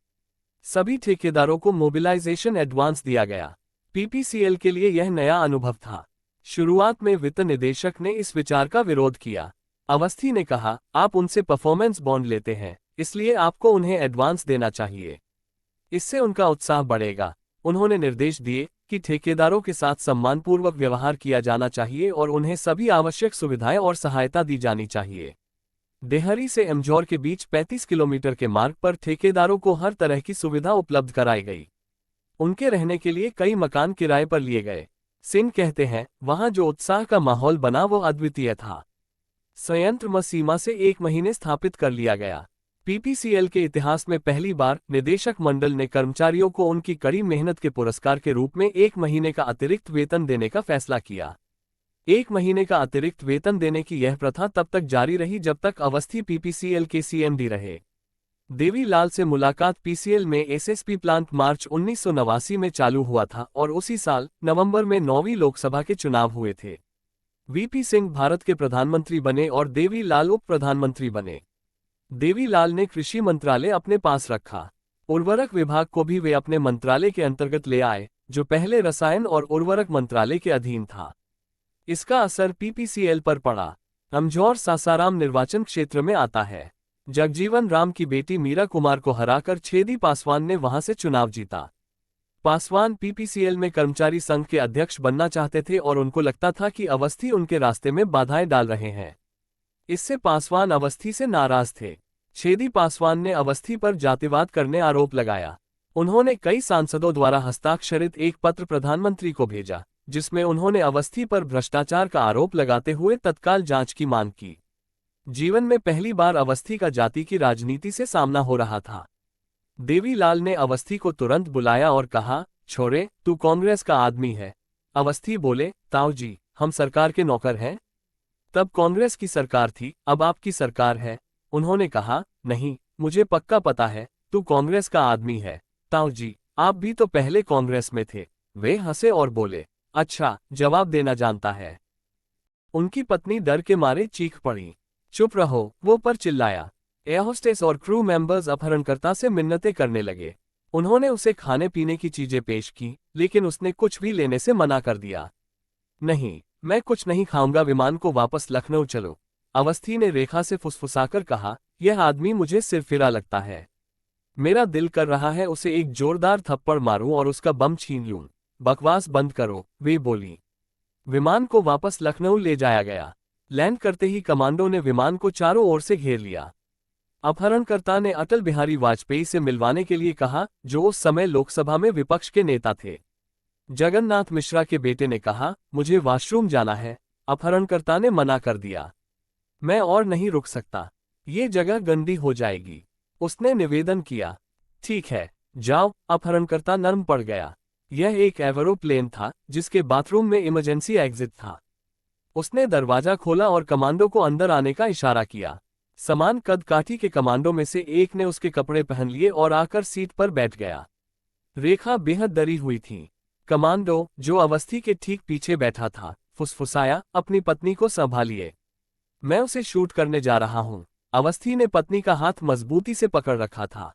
सभी ठेकेदारों को मोबिलाइजेशन एडवांस दिया गया। पीपीसीएल के लिए यह नया अनुभव था। शुरुआत में वित्त निदेशक ने इस विचार का विरोध किया। अवस्थी ने कहा, आप उनसे परफॉर्मेंस बॉन्ड लेते हैं, इसलिए आपको उन्हें एडवांस देना चाहिए। इससे उनका उत्साह बढ़ेगा। उन्होंने निर्देश दिए कि ठेकेदारों के साथ सम्मानपूर्वक व्यवहार किया जाना चाहिए और उन्हें सभी आवश्यक सुविधाएं और सहायता दी जानी चाहिए। देहरी से एमजोर के बीच 35 किलोमीटर के मार्ग पर ठेकेदारों को हर तरह की सुविधा उपलब्ध कराई गई। उनके रहने के लिए कई मकान किराए पर लिए गए। सिंह कहते हैं, वहां जो उत्साह का माहौल बना वो अद्वितीय था। संयंत्र मसीमा से 1 महीने स्थापित कर लिया गया। पीपीसीएल के इतिहास में पहली बार निदेशक मंडल ने कर्मचारियों को उनकी कड़ी मेहनत के पुरस्कार के रूप में 1 महीने का अतिरिक्त वेतन देने का फैसला किया। 1 महीने का अतिरिक्त वेतन देने की यह प्रथा तब तक जारी रही जब तक अवस्थी पीपीसीएल के सीएमडी रहे। देवीलाल से मुलाकात पीसीएल में एसएसपी प्लांट मार्च 1989 में चालू हुआ था और उसी साल नवंबर में 9वीं लोकसभा के चुनाव हुए थे। वीपी सिंह भारत के प्रधानमंत्री बने और देवीलाल उप प्रधानमंत्री बने। देवीलाल ने कृषि मंत्रालय अपने पास रखा। उर्वरक विभाग को भी वे अपने मंत्रालय के अंतर्गत ले आए, जो पहले रसायन और उर्वरक मंत्रालय के अधीन था। इसका असर पीपीसीएल पर पड़ा। अमझौर सासाराम निर्वाचन क्षेत्र में आता है। जगजीवन राम की बेटी मीरा कुमार को हराकर छेदी पासवान ने वहां से चुनाव जीता। पासवान पीपीसीएल में कर्मचारी संघ के अध्यक्ष बनना चाहते थे और उनको लगता था कि अवस्थी उनके रास्ते में बाधाएं डाल रहे हैं। इससे पासवान अवस्थी से नाराज थे। छेदी पासवान ने अवस्थी पर जातिवाद करने आरोप लगाया। उन्होंने कई सांसदों द्वारा हस्ताक्षरित एक पत्र प्रधानमंत्री को भेजा, जिसमें उन्होंने अवस्थी पर भ्रष्टाचार का आरोप लगाते हुए तत्काल जांच की मांग की। जीवन में पहली बार अवस्थी का जाति की राजनीति से सामना हो रहा था। देवीलाल ने अवस्थी को तुरंत बुलाया और कहा, छोरे, तू कांग्रेस का आदमी है। अवस्थी बोले, ताऊ जी, हम सरकार के नौकर हैं। तब कांग्रेस की सरकार थी, अब आपकी सरकार है। उन्होंने कहा, नहीं, मुझे पक्का पता है, तू कांग्रेस का आदमी है। ताऊ जी, आप भी तो पहले कांग्रेस में थे। वे हंसे और बोले, अच्छा, जवाब देना जानता है। उनकी पत्नी डर के मारे चीख पड़ी। चुप रहो, वो पर चिल्लाया। एयर होस्टेस और क्रू मेंबर्स अपहरणकर्ता से मिन्नतें करने लगे। उन्होंने उसे खाने पीने की चीजें पेश की, लेकिन उसने कुछ भी लेने से मना कर दिया। नहीं, मैं कुछ नहीं खाऊंगा, विमान को वापस लखनऊ चलो। अवस्थी ने रेखा से फुसफुसाकर कहा, यह आदमी मुझे सिरफिरा लगता है। मेरा दिल कर रहा है उसे एक जोरदार थप्पड़ मारूं और उसका बम छीन लूं। बकवास बंद करो, वे बोली। विमान को वापस लखनऊ ले जाया गया। लैंड करते ही कमांडो ने विमान को चारों ओर से घेर लिया। अपहरणकर्ता ने अटल बिहारी वाजपेयी से मिलवाने के लिए कहा, जो उस समय लोकसभा में विपक्ष के नेता थे। जगन्नाथ मिश्रा के बेटे ने कहा, मुझे वॉशरूम जाना है। अपहरणकर्ता ने मना कर दिया। मैं और नहीं रुक सकता, ये जगह गंदी हो जाएगी। उसने निवेदन किया। ठीक है, जाओ। अपहरणकर्ता नर्म पड़ गया। यह एक एवरोप्लेन था, जिसके बाथरूम में इमरजेंसी एग्जिट था। उसने दरवाजा खोला और कमांडो को अंदर आने का इशारा किया। समान कद काठी के कमांडो में से एक ने उसके कपड़े पहन लिए और आकर सीट पर बैठ गया। रेखा बेहद डरी हुई थी। कमांडो, जो अवस्थी के ठीक पीछे बैठा था, फुसफुसाया, अपनी पत्नी को संभालिए, मैं उसे शूट करने जा रहा हूं। अवस्थी ने पत्नी का हाथ मजबूती से पकड़ रखा था।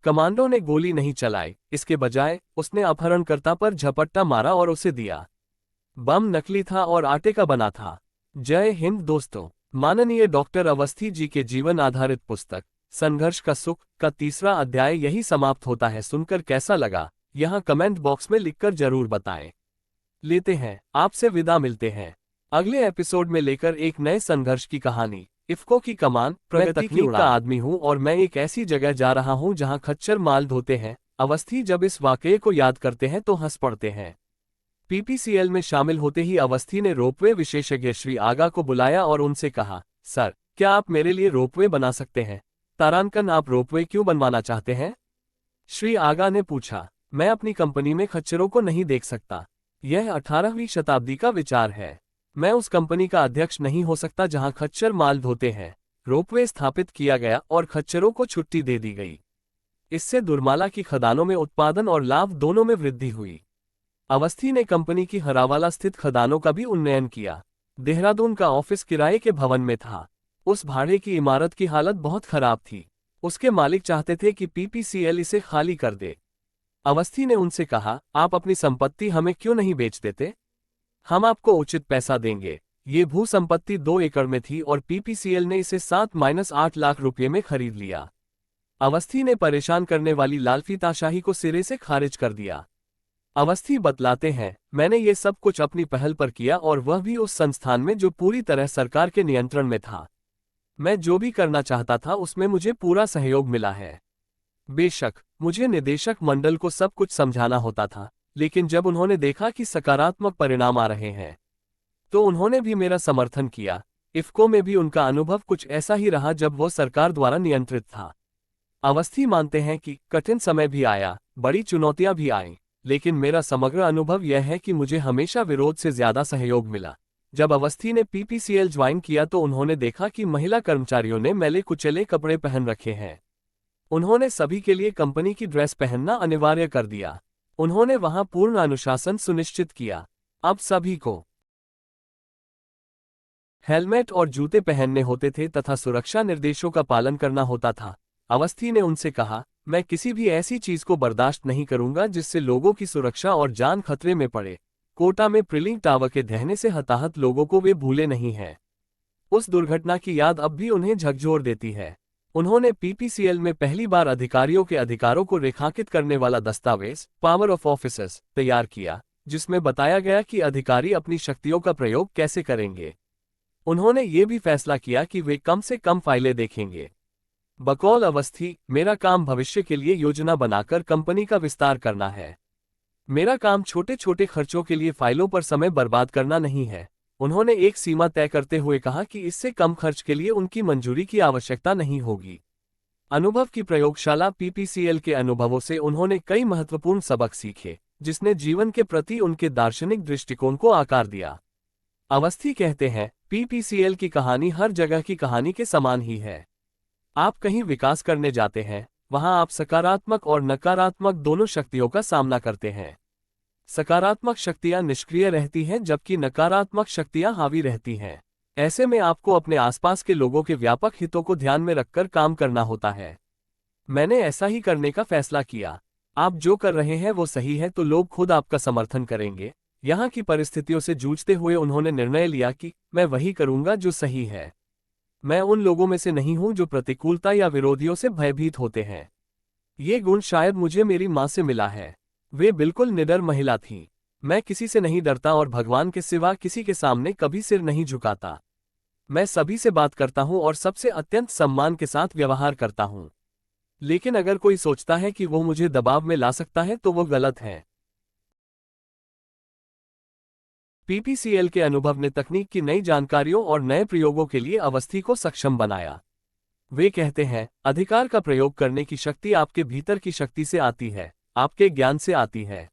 कमांडो ने गोली नहीं चलाई, इसके बजाय उसने अपहरणकर्ता पर झपट्टा मारा और उसे दिया। बम नकली था और आटे का बना था। जय हिंद दोस्तों। माननीय डॉक्टर अवस्थी जी के जीवन आधारित पुस्तक संघर्ष का सुख का 3रा अध्याय यही समाप्त होता है। सुनकर कैसा लगा, यहाँ कमेंट बॉक्स में लिखकर जरूर बताएं। लेते हैं आपसे विदा, मिलते हैं अगले एपिसोड में लेकर एक नए संघर्ष की कहानी। इफ्को की कमान, प्रगति तकनीक का आदमी हूँ और मैं एक ऐसी जगह जा रहा हूँ जहाँ खच्चर माल धोते हैं। अवस्थी जब इस वाकये को याद करते हैं तो हंस पड़ते हैं। पीपीसीएल में शामिल होते ही अवस्थी ने रोपवे विशेषज्ञ श्री आगा को बुलाया और उनसे कहा, सर, क्या आप मेरे लिए रोपवे बना सकते हैं? तारांकन, आप रोपवे क्यों बनवाना चाहते हैं? श्री आगा ने पूछा। मैं अपनी कंपनी में खच्चरों को नहीं देख सकता। यह 18वीं शताब्दी का विचार है। मैं उस कंपनी का अध्यक्ष नहीं हो सकता जहां खच्चर माल ढोते हैं। रोपवे स्थापित किया गया और खच्चरों को छुट्टी दे दी गई। इससे दुर्माला की खदानों में उत्पादन और लाभ दोनों में वृद्धि हुई। अवस्थी ने कंपनी की हरावाला स्थित खदानों का भी उन्नयन किया। देहरादून का ऑफिस किराए के भवन में था। उस भाड़े की इमारत की हालत बहुत खराब थी। उसके मालिक चाहते थे कि पीपीसीएल इसे खाली कर दे। अवस्थी ने उनसे कहा, आप अपनी संपत्ति हमें क्यों नहीं बेच देते? हम आपको उचित पैसा देंगे। ये भू संपत्ति 2 एकड़ में थी और पीपीसीएल ने इसे 7-8 लाख रुपये में खरीद लिया। अवस्थी ने परेशान करने वाली लालफीताशाही को सिरे से खारिज कर दिया। अवस्थी बतलाते हैं, मैंने ये सब कुछ अपनी पहल पर किया और वह भी उस संस्थान में जो पूरी तरह सरकार के नियंत्रण में था। मैं जो भी करना चाहता था उसमें मुझे पूरा सहयोग मिला है। बेशक मुझे निदेशक मंडल को सब कुछ समझाना होता था, लेकिन जब उन्होंने देखा कि सकारात्मक परिणाम आ रहे हैं तो उन्होंने भी मेरा समर्थन किया। इफ्को में भी उनका अनुभव कुछ ऐसा ही रहा जब वो सरकार द्वारा नियंत्रित था। अवस्थी मानते हैं कि कठिन समय भी आया, बड़ी चुनौतियां भी आईं, लेकिन मेरा समग्र अनुभव यह है कि मुझे हमेशा विरोध से ज्यादा सहयोग मिला। जब अवस्थी ने पीपीसीएल ज्वाइन किया तो उन्होंने देखा कि महिला कर्मचारियों ने मैले कुचले कपड़े पहन रखे हैं। उन्होंने सभी के लिए कंपनी की ड्रेस पहनना अनिवार्य कर दिया। उन्होंने वहां पूर्ण अनुशासन सुनिश्चित किया। अब सभी को हेलमेट और जूते पहनने होते थे तथा सुरक्षा निर्देशों का पालन करना होता था। अवस्थी ने उनसे कहा, मैं किसी भी ऐसी चीज को बर्दाश्त नहीं करूंगा जिससे लोगों की सुरक्षा और जान खतरे में पड़े। कोटा में प्रिलिंग टावर के ढहने से हताहत लोगों को वे भूले नहीं हैं। उस दुर्घटना की याद अब भी उन्हें झकझोर देती है। उन्होंने पीपीसीएल में पहली बार अधिकारियों के अधिकारों को रेखांकित करने वाला दस्तावेज पावर ऑफ ऑफिसर्स तैयार किया, जिसमें बताया गया कि अधिकारी अपनी शक्तियों का प्रयोग कैसे करेंगे। उन्होंने ये भी फैसला किया कि वे कम से कम फाइलें देखेंगे। बकौल अवस्थी, मेरा काम भविष्य के लिए योजना बनाकर कंपनी का विस्तार करना है। मेरा काम छोटे छोटे खर्चों के लिए फाइलों पर समय बर्बाद करना नहीं है। उन्होंने एक सीमा तय करते हुए कहा कि इससे कम खर्च के लिए उनकी मंजूरी की आवश्यकता नहीं होगी। अनुभव की प्रयोगशाला पीपीसीएल के अनुभवों से उन्होंने कई महत्वपूर्ण सबक सीखे, जिसने जीवन के प्रति उनके दार्शनिक दृष्टिकोण को आकार दिया। अवस्थी कहते हैं, पीपीसीएल की कहानी हर जगह की कहानी के समान ही है। आप कहीं विकास करने जाते हैं, वहां आप सकारात्मक और नकारात्मक दोनों शक्तियों का सामना करते हैं। सकारात्मक शक्तियां निष्क्रिय रहती हैं जबकि नकारात्मक शक्तियां हावी रहती हैं। ऐसे में आपको अपने आसपास के लोगों के व्यापक हितों को ध्यान में रखकर काम करना होता है। मैंने ऐसा ही करने का फैसला किया। आप जो कर रहे हैं वो सही है तो लोग खुद आपका समर्थन करेंगे। यहाँ की परिस्थितियों से जूझते हुए उन्होंने निर्णय लिया कि मैं वही करूंगा जो सही है। मैं उन लोगों में से नहीं हूं जो प्रतिकूलता या विरोधियों से भयभीत होते हैं। ये गुण शायद मुझे मेरी मां से मिला है। वे बिल्कुल निडर महिला थीं। मैं किसी से नहीं डरता और भगवान के सिवा किसी के सामने कभी सिर नहीं झुकाता। मैं सभी से बात करता हूं और सबसे अत्यंत सम्मान के साथ व्यवहार करता हूं। लेकिन अगर कोई सोचता है कि वो मुझे दबाव में ला सकता है तो वो गलत है। पीपीसीएल के अनुभव ने तकनीक की नई जानकारियों और नए प्रयोगों के लिए अवस्थी को सक्षम बनाया। वे कहते हैं, अधिकार का प्रयोग करने की शक्ति आपके भीतर की शक्ति से आती है, आपके ज्ञान से आती है।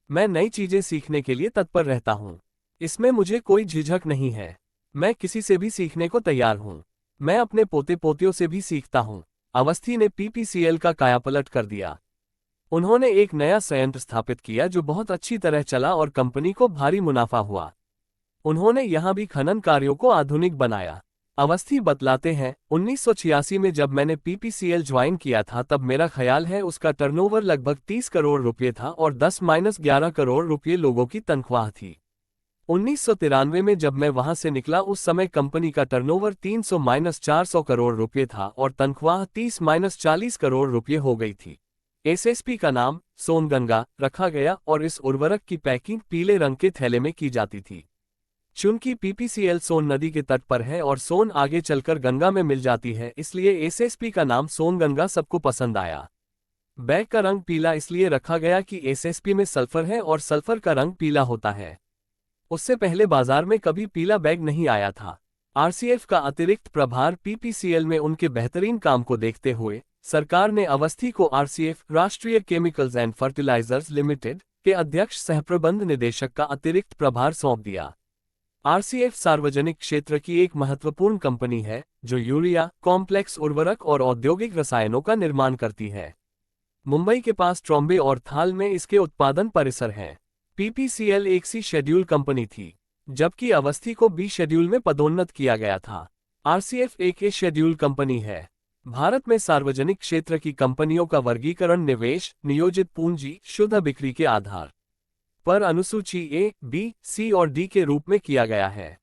मैं नई चीजें सीखने के लिए तत्पर रहता हूं। इसमें मुझे कोई झिझक नहीं है। मैं किसी से भी सीखने को तैयार हूं। मैं अपने पोते पोतियों से भी सीखता हूं। अवस्थी ने पीपीसीएल का कायापलट कर दिया। उन्होंने एक नया संयंत्र स्थापित किया जो बहुत अच्छी तरह चला और कंपनी को भारी मुनाफा हुआ। उन्होंने यहां भी खनन कार्यों को आधुनिक बनाया। अवस्थी बतलाते हैं, 1986 में जब मैंने पीपीसीएल ज्वाइन किया था तब मेरा ख्याल है उसका टर्नओवर लगभग 30 करोड़ रुपये था और 10-11 करोड़ रुपये लोगों की तनख्वाह थी। 1993 में जब मैं वहां से निकला उस समय कंपनी का टर्नओवर 300-400 करोड़ रुपये था और तनख्वाह 30-40 करोड़ रुपये हो गई थी। एसएसपी का नाम सोनगंगा रखा गया और इस उर्वरक की पैकिंग पीले रंग के थैले में की जाती थी। चूंकि पीपीसीएल सोन नदी के तट पर है और सोन आगे चलकर गंगा में मिल जाती है, इसलिए एसएसपी का नाम सोनगंगा सबको पसंद आया। बैग का रंग पीला इसलिए रखा गया कि एसएसपी में सल्फर है और सल्फर का रंग पीला होता है। उससे पहले बाजार में कभी पीला बैग नहीं आया था। आरसीएफ का अतिरिक्त प्रभार पीपीसीएल में उनके बेहतरीन काम को देखते हुए सरकार ने अवस्थी को आरसीएफ राष्ट्रीय केमिकल्स एंड फर्टिलाइजर्स लिमिटेड के अध्यक्ष सहप्रबंध निदेशक का अतिरिक्त प्रभार सौंप दिया। आरसीएफ सार्वजनिक क्षेत्र की एक महत्वपूर्ण कंपनी है जो यूरिया, कॉम्प्लेक्स उर्वरक और औद्योगिक रसायनों का निर्माण करती है। मुंबई के पास ट्रॉम्बे और थाल में इसके उत्पादन परिसर हैं। पीपीसीएल एक सी शेड्यूल कंपनी थी, जबकि अवस्थी को बी शेड्यूल में पदोन्नत किया गया था। आरसीएफ एक ए शेड्यूल कंपनी है। भारत में सार्वजनिक क्षेत्र की कंपनियों का वर्गीकरण निवेश, नियोजित पूंजी, शुद्ध बिक्री के आधार पर अनुसूची ए, बी, सी और डी के रूप में किया गया है।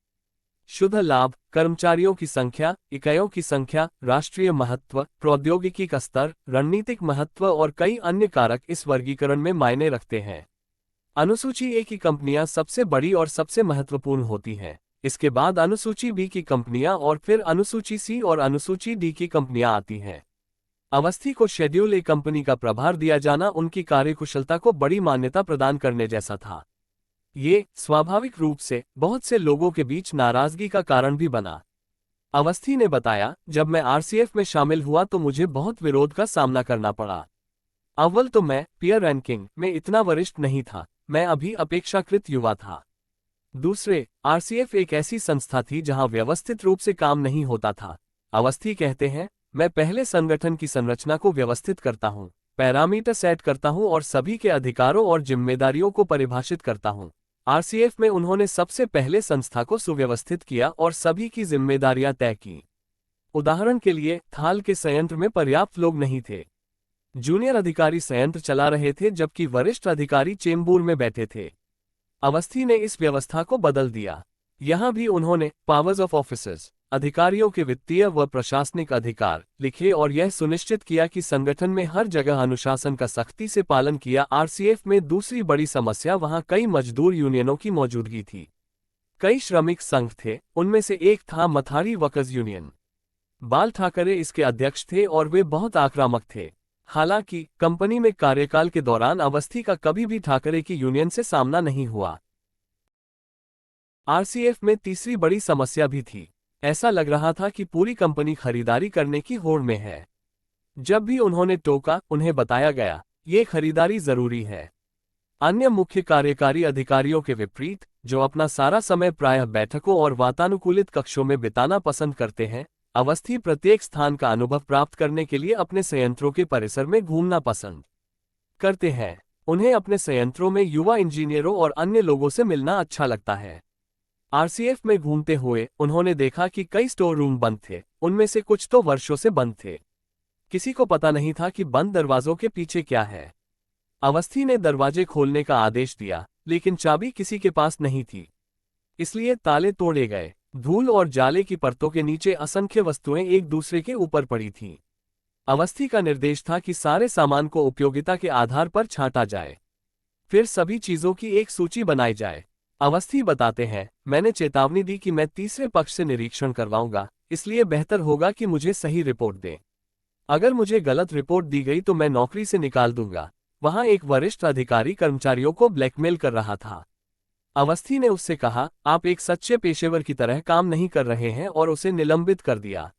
शुद्ध लाभ, कर्मचारियों की संख्या, इकाइयों की संख्या, राष्ट्रीय महत्व, प्रौद्योगिकी का स्तर, रणनीतिक महत्व और कई अन्य कारक इस वर्गीकरण में मायने रखते हैं। अनुसूची ए की कंपनियां सबसे बड़ी और सबसे महत्वपूर्ण होती हैं। इसके बाद अनुसूची बी की कंपनियां और फिर अनुसूची सी और अनुसूची डी की कंपनियां आती हैं। अवस्थी को शेड्यूल ए कंपनी का प्रभार दिया जाना उनकी कार्यकुशलता को बड़ी मान्यता प्रदान करने जैसा था। ये स्वाभाविक रूप से बहुत से लोगों के बीच नाराजगी का कारण भी बना। अवस्थी ने बताया, जब मैं आरसीएफ में शामिल हुआ तो मुझे बहुत विरोध का सामना करना पड़ा। अव्वल तो मैं पीयर रैंकिंग में इतना वरिष्ठ नहीं था, मैं अभी अपेक्षाकृत युवा था। दूसरे, आरसीएफ एक ऐसी संस्था थी जहां व्यवस्थित रूप से काम नहीं होता था। अवस्थी कहते हैं, मैं पहले संगठन की संरचना को व्यवस्थित करता हूं, पैरामीटर सेट करता हूं और सभी के अधिकारों और जिम्मेदारियों को परिभाषित करता हूं। आरसीएफ में उन्होंने सबसे पहले संस्था को सुव्यवस्थित किया और सभी की जिम्मेदारियां तय की। उदाहरण के लिए, थाल के संयंत्र में पर्याप्त लोग नहीं थे। जूनियर अधिकारी संयंत्र चला रहे थे जबकि वरिष्ठ अधिकारी चेंबूर में बैठे थे। अवस्थी ने इस व्यवस्था को बदल दिया। यहां भी उन्होंने पावर्स ऑफ ऑफिसर्स, अधिकारियों के वित्तीय व प्रशासनिक अधिकार लिखे और यह सुनिश्चित किया कि संगठन में हर जगह अनुशासन का सख्ती से पालन किया। आरसीएफ में दूसरी बड़ी समस्या वहां कई मजदूर यूनियनों की मौजूदगी थी। कई श्रमिक संघ थे, उनमें से एक था मथारी वर्कर्स यूनियन। बाल ठाकरे इसके अध्यक्ष थे और वे बहुत आक्रामक थे। हालांकि कंपनी में कार्यकाल के दौरान अवस्थी का कभी भी ठाकरे की यूनियन से सामना नहीं हुआ। आरसीएफ में तीसरी बड़ी समस्या भी थी। ऐसा लग रहा था कि पूरी कंपनी खरीदारी करने की होड़ में है। जब भी उन्होंने टोका, उन्हें बताया गया, ये खरीदारी जरूरी है। अन्य मुख्य कार्यकारी अधिकारियों के विपरीत, जो अपना सारा समय प्रायः बैठकों और वातानुकूलित कक्षों में बिताना पसंद करते हैं, अवस्थी प्रत्येक स्थान का अनुभव प्राप्त करने के लिए अपने संयंत्रों के परिसर में घूमना पसंद करते हैं। उन्हें अपने संयंत्रों में युवा इंजीनियरों और अन्य लोगों से मिलना अच्छा लगता है। आरसीएफ में घूमते हुए उन्होंने देखा कि कई स्टोर रूम बंद थे, उनमें से कुछ तो वर्षों से बंद थे। किसी को पता नहीं था कि बंद दरवाजों के पीछे क्या है। अवस्थी ने दरवाजे खोलने का आदेश दिया, लेकिन चाबी किसी के पास नहीं थी, इसलिए ताले तोड़े गए। धूल और जाले की परतों के नीचे असंख्य वस्तुएं एक दूसरे के ऊपर पड़ी थीं। अवस्थी का निर्देश था कि सारे सामान को उपयोगिता के आधार पर छांटा जाए, फिर सभी चीजों की एक सूची बनाई जाए। अवस्थी बताते हैं, मैंने चेतावनी दी कि मैं तीसरे पक्ष से निरीक्षण करवाऊंगा, इसलिए बेहतर होगा कि मुझे सही रिपोर्ट दें। अगर मुझे गलत रिपोर्ट दी गई तो मैं नौकरी से निकाल दूंगा। वहां एक वरिष्ठ अधिकारी कर्मचारियों को ब्लैकमेल कर रहा था। अवस्थी ने उससे कहा, आप एक सच्चे पेशेवर की तरह काम नहीं कर रहे हैं, और उसे निलंबित कर दिया।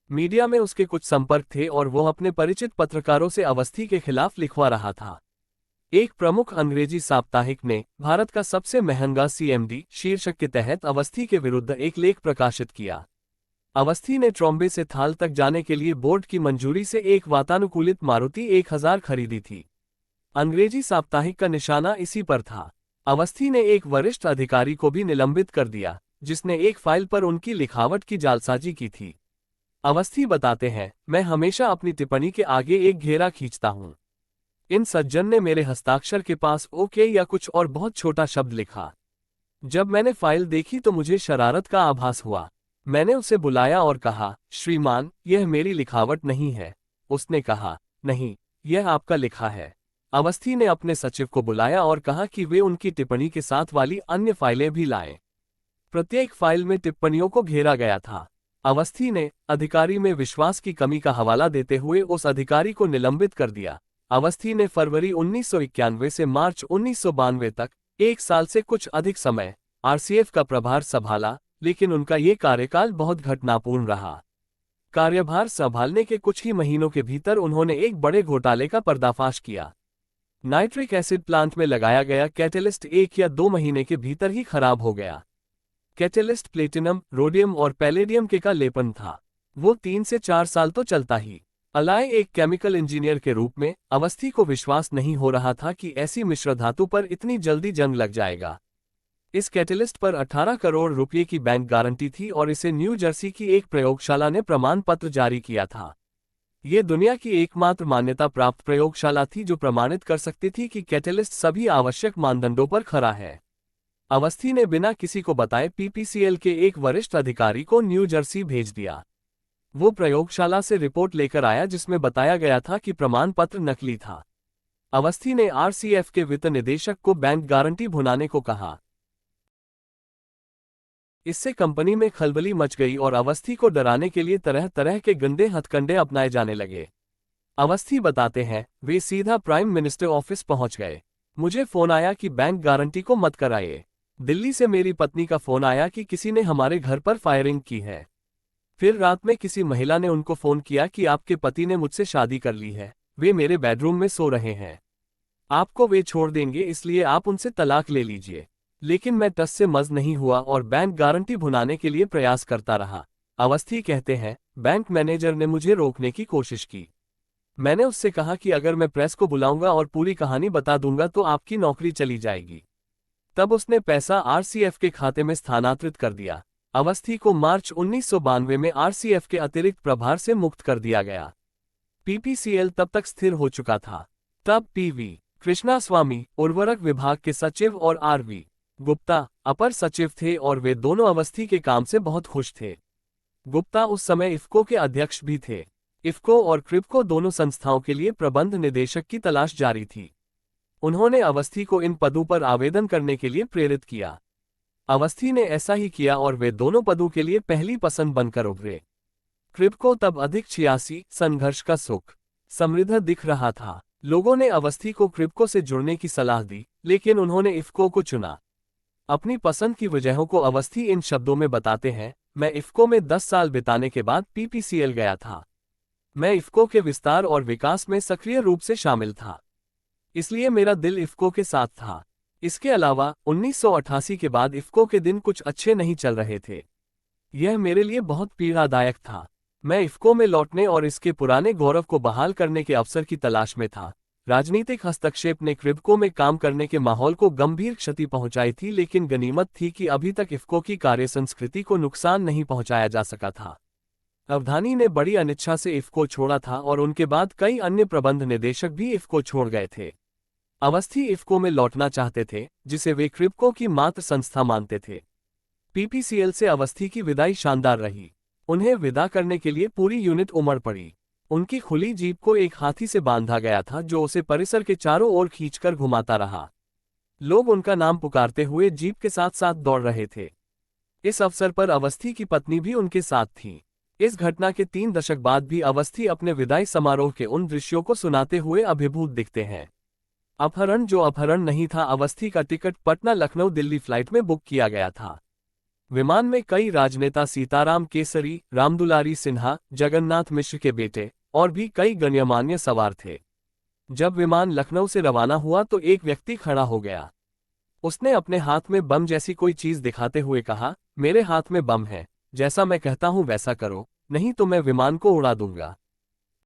मीडिया में उसके कुछ संपर्क थे और वो अपने परिचित पत्रकारों से अवस्थी के खिलाफ लिखवा रहा था। एक प्रमुख अंग्रेजी साप्ताहिक ने भारत का सबसे महंगा सीएमडी शीर्षक के तहत अवस्थी के विरुद्ध एक लेख प्रकाशित किया। अवस्थी ने ट्रॉम्बे से थाल तक जाने के लिए बोर्ड की मंजूरी से एक वातानुकूलित मारुति 1000 खरीदी थी। अंग्रेजी साप्ताहिक का निशाना इसी पर था। अवस्थी ने एक वरिष्ठ अधिकारी को भी निलंबित कर दिया, जिसने एक फाइल पर उनकी लिखावट की जालसाजी की थी। अवस्थी बताते हैं, मैं हमेशा अपनी टिप्पणी के आगे एक घेरा खींचता हूं। इन सज्जन ने मेरे हस्ताक्षर के पास ओके या कुछ और बहुत छोटा शब्द लिखा। जब मैंने फाइल देखी तो मुझे शरारत का आभास हुआ। मैंने उसे बुलाया और कहा, श्रीमान, यह मेरी लिखावट नहीं है। उसने कहा, नहीं, यह आपका लिखा है। अवस्थी ने अपने सचिव को बुलाया और कहा कि वे उनकी टिप्पणी के साथ वाली अन्य फाइलें भी लाएं। प्रत्येक फाइल में टिप्पणियों को घेरा गया था। अवस्थी ने अधिकारी में विश्वास की कमी का हवाला देते हुए उस अधिकारी को निलंबित कर दिया। अवस्थी ने फरवरी 1991 से मार्च 1992 तक, एक साल से कुछ अधिक समय, आरसीएफ का प्रभार संभाला, लेकिन उनका ये कार्यकाल बहुत घटनापूर्ण रहा। कार्यभार संभालने के कुछ ही महीनों के भीतर उन्होंने एक बड़े घोटाले का पर्दाफाश किया। नाइट्रिक एसिड प्लांट में लगाया गया कैटेलिस्ट 1 या 2 महीने के भीतर ही खराब हो गया। कैटेलिस्ट प्लेटिनम, रोडियम और पैलेडियम के का लेपन था। वो 3 से 4 साल तो चलता ही। अलाय एक केमिकल इंजीनियर के रूप में अवस्थी को विश्वास नहीं हो रहा था कि ऐसी मिश्र धातु पर इतनी जल्दी जंग लग जाएगा। इस कैटेलिस्ट पर 18 करोड़ रुपए की बैंक गारंटी थी और इसे न्यू जर्सी की एक प्रयोगशाला ने प्रमाण पत्र जारी किया था। ये दुनिया की एकमात्र मान्यता प्राप्त प्रयोगशाला थी जो प्रमाणित कर सकती थी कि कैटेलिस्ट सभी आवश्यक मानदंडों पर खरा है। अवस्थी ने बिना किसी को बताए पीपीसीएल के एक वरिष्ठ अधिकारी को न्यू जर्सी भेज दिया। वो प्रयोगशाला से रिपोर्ट लेकर आया जिसमें बताया गया था कि प्रमाण पत्र नकली था। अवस्थी ने आरसीएफ के वित्त निदेशक को बैंक गारंटी भुनाने को कहा। इससे कंपनी में खलबली मच गई और अवस्थी को डराने के लिए तरह तरह के गंदे हथकंडे अपनाए जाने लगे। अवस्थी बताते हैं, वे सीधा प्राइम मिनिस्टर ऑफिस पहुंच गए। मुझे फोन आया कि बैंक गारंटी को मत कराइए। दिल्ली से मेरी पत्नी का फोन आया कि किसी ने हमारे घर पर फायरिंग की है। फिर रात में किसी महिला ने उनको फोन किया कि आपके पति ने मुझसे शादी कर ली है, वे मेरे बेडरूम में सो रहे हैं, आपको वे छोड़ देंगे इसलिए आप उनसे तलाक ले लीजिए। लेकिन मैं टस से मज नहीं हुआ और बैंक गारंटी भुनाने के लिए प्रयास करता रहा। अवस्थी कहते हैं, बैंक मैनेजर ने मुझे रोकने की कोशिश की। मैंने उससे कहा कि अगर मैं प्रेस को बुलाऊंगा और पूरी कहानी बता दूंगा तो आपकी नौकरी चली जाएगी। तब उसने पैसा आरसीएफ के खाते में स्थानांतरित कर दिया। अवस्थी को मार्च 1992 में आरसीएफ के अतिरिक्त प्रभार से मुक्त कर दिया गया। पीपीसीएल तब तक स्थिर हो चुका था। तब पीवी कृष्णास्वामी उर्वरक विभाग के सचिव और आरवी गुप्ता अपर सचिव थे और वे दोनों अवस्थी के काम से बहुत खुश थे। गुप्ता उस समय इफ्को के अध्यक्ष भी थे। इफ्को और क्रिप्को दोनों संस्थाओं के लिए प्रबंध निदेशक की तलाश जारी थी। उन्होंने अवस्थी को इन पदों पर आवेदन करने के लिए प्रेरित किया। अवस्थी ने ऐसा ही किया और वे दोनों पदों के लिए पहली पसंद बनकर उभरे। क्रिप्को तब अधिक 86 संघर्ष का सुख समृद्ध दिख रहा था। लोगों ने अवस्थी को क्रिप्को से जुड़ने की सलाह दी, लेकिन उन्होंने इफ्को को चुना। अपनी पसंद की वजहों को अवस्थी इन शब्दों में बताते हैं, मैं इफ्को में 10 साल बिताने के बाद पीपीसीएल गया था। मैं इफ्को के विस्तार और विकास में सक्रिय रूप से शामिल था, इसलिए मेरा दिल इफ्को के साथ था। इसके अलावा 1988 के बाद इफ्को के दिन कुछ अच्छे नहीं चल रहे थे। यह मेरे लिए बहुत पीड़ादायक था। मैं इफ्को में लौटने और इसके पुराने गौरव को बहाल करने के अवसर की तलाश में था। राजनीतिक हस्तक्षेप ने क्रिप्को में काम करने के माहौल को गंभीर क्षति पहुंचाई थी, लेकिन गनीमत थी कि अभी तक इफ्को की कार्य संस्कृति को नुकसान नहीं पहुंचाया जा सका था। अवधानी ने बड़ी अनिच्छा से इफ्को छोड़ा था और उनके बाद कई अन्य प्रबंध निदेशक भी इफ्को छोड़ गए थे। अवस्थी इफ्को में लौटना चाहते थे, जिसे वे क्रिप्को की मात्र संस्था मानते थे। पीपीसीएल से अवस्थी की विदाई शानदार रही। उन्हें विदा करने के लिए पूरी यूनिट उमड़ पड़ी। उनकी खुली जीप को एक हाथी से बांधा गया था जो उसे परिसर के चारों ओर खींचकर घुमाता रहा। लोग उनका नाम पुकारते हुए जीप के साथ साथ दौड़ रहे थे। इस अवसर पर अवस्थी की पत्नी भी उनके साथ थी। इस घटना के 3 दशक बाद भी अवस्थी अपने विदाई समारोह के उन दृश्यों को सुनाते हुए अभिभूत दिखते हैं। अपहरण जो अपहरण नहीं था। अवस्थी का टिकट पटना लखनऊ दिल्ली फ्लाइट में बुक किया गया था। विमान में कई राजनेता सीताराम केसरी, रामदुलारी सिन्हा, जगन्नाथ मिश्र के बेटे और भी कई गण्यमान्य सवार थे। जब विमान लखनऊ से रवाना हुआ तो एक व्यक्ति खड़ा हो गया। उसने अपने हाथ में बम जैसी कोई चीज दिखाते हुए कहा, मेरे हाथ में बम है, जैसा मैं कहता हूं वैसा करो, नहीं तो मैं विमान को उड़ा दूंगा।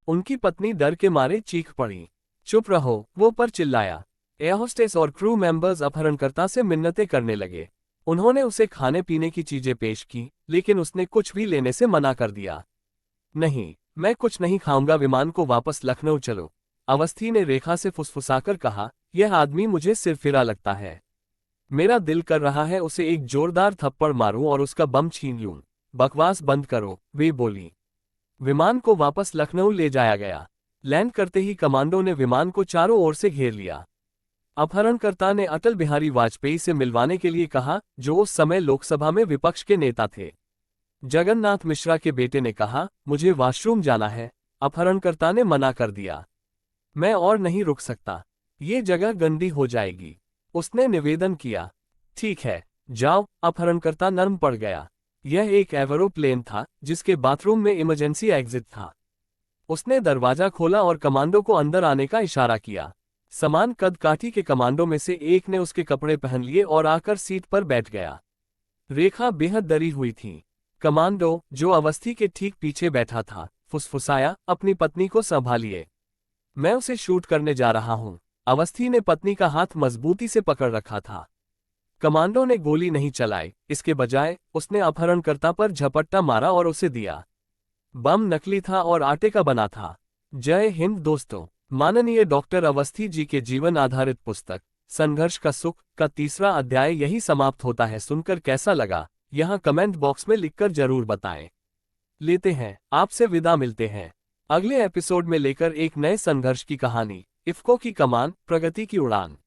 उनकी पत्नी डर के मारे चीख पड़ी। चुप रहो, वो पर चिल्लाया। एयर होस्टेस और क्रू मेंबर्स अपहरणकर्ता से मिन्नतें करने लगे। उन्होंने उसे खाने पीने की चीजें पेश की, लेकिन उसने कुछ भी लेने से मना कर दिया। नहीं, मैं कुछ नहीं खाऊंगा, विमान को वापस लखनऊ चलो। अवस्थी ने रेखा से फुसफुसाकर कहा, यह आदमी मुझे सिरफिरा लगता है। मेरा दिल कर रहा है उसे एक जोरदार थप्पड़ मारूं और उसका बम छीन लूं। बकवास बंद करो, वे बोली। विमान को वापस लखनऊ ले जाया गया। लैंड करते ही कमांडो ने विमान को चारों ओर से घेर लिया। अपहरणकर्ता ने अटल बिहारी वाजपेयी से मिलवाने के लिए कहा, जो उस समय लोकसभा में विपक्ष के नेता थे। जगन्नाथ मिश्रा के बेटे ने कहा, मुझे वॉशरूम जाना है। अपहरणकर्ता ने मना कर दिया। मैं और नहीं रुक सकता, ये जगह गंदी हो जाएगी। उसने निवेदन किया। ठीक है, जाओ। अपहरणकर्ता नर्म पड़ गया। यह एक एवरोप्लेन था जिसके बाथरूम में इमरजेंसी एग्जिट था। उसने दरवाजा खोला और कमांडो को अंदर आने का इशारा किया। समान कद काठी के कमांडो में से एक ने उसके कपड़े पहन लिए और आकर सीट पर बैठ गया। रेखा बेहद डरी हुई थी। कमांडो, जो अवस्थी के ठीक पीछे बैठा था, फुसफुसाया, अपनी पत्नी को संभालिए। मैं उसे शूट करने जा रहा हूं। अवस्थी ने पत्नी का हाथ मजबूती से पकड़ रखा था। कमांडो ने गोली नहीं चलाई, इसके बजाय उसने अपहरणकर्ता पर झपट्टा मारा और उसे दिया। बम नकली था और आटे का बना था। जय हिंद दोस्तों। माननीय डॉक्टर अवस्थी जी के जीवन आधारित पुस्तक संघर्ष का सुख का तीसरा अध्याय यही समाप्त होता है। सुनकर कैसा लगा, यहाँ कमेंट बॉक्स में लिखकर जरूर बताएं। लेते हैं आपसे विदा, मिलते हैं अगले एपिसोड में लेकर एक नए संघर्ष की कहानी। इफ्को की कमान, प्रगति की उड़ान।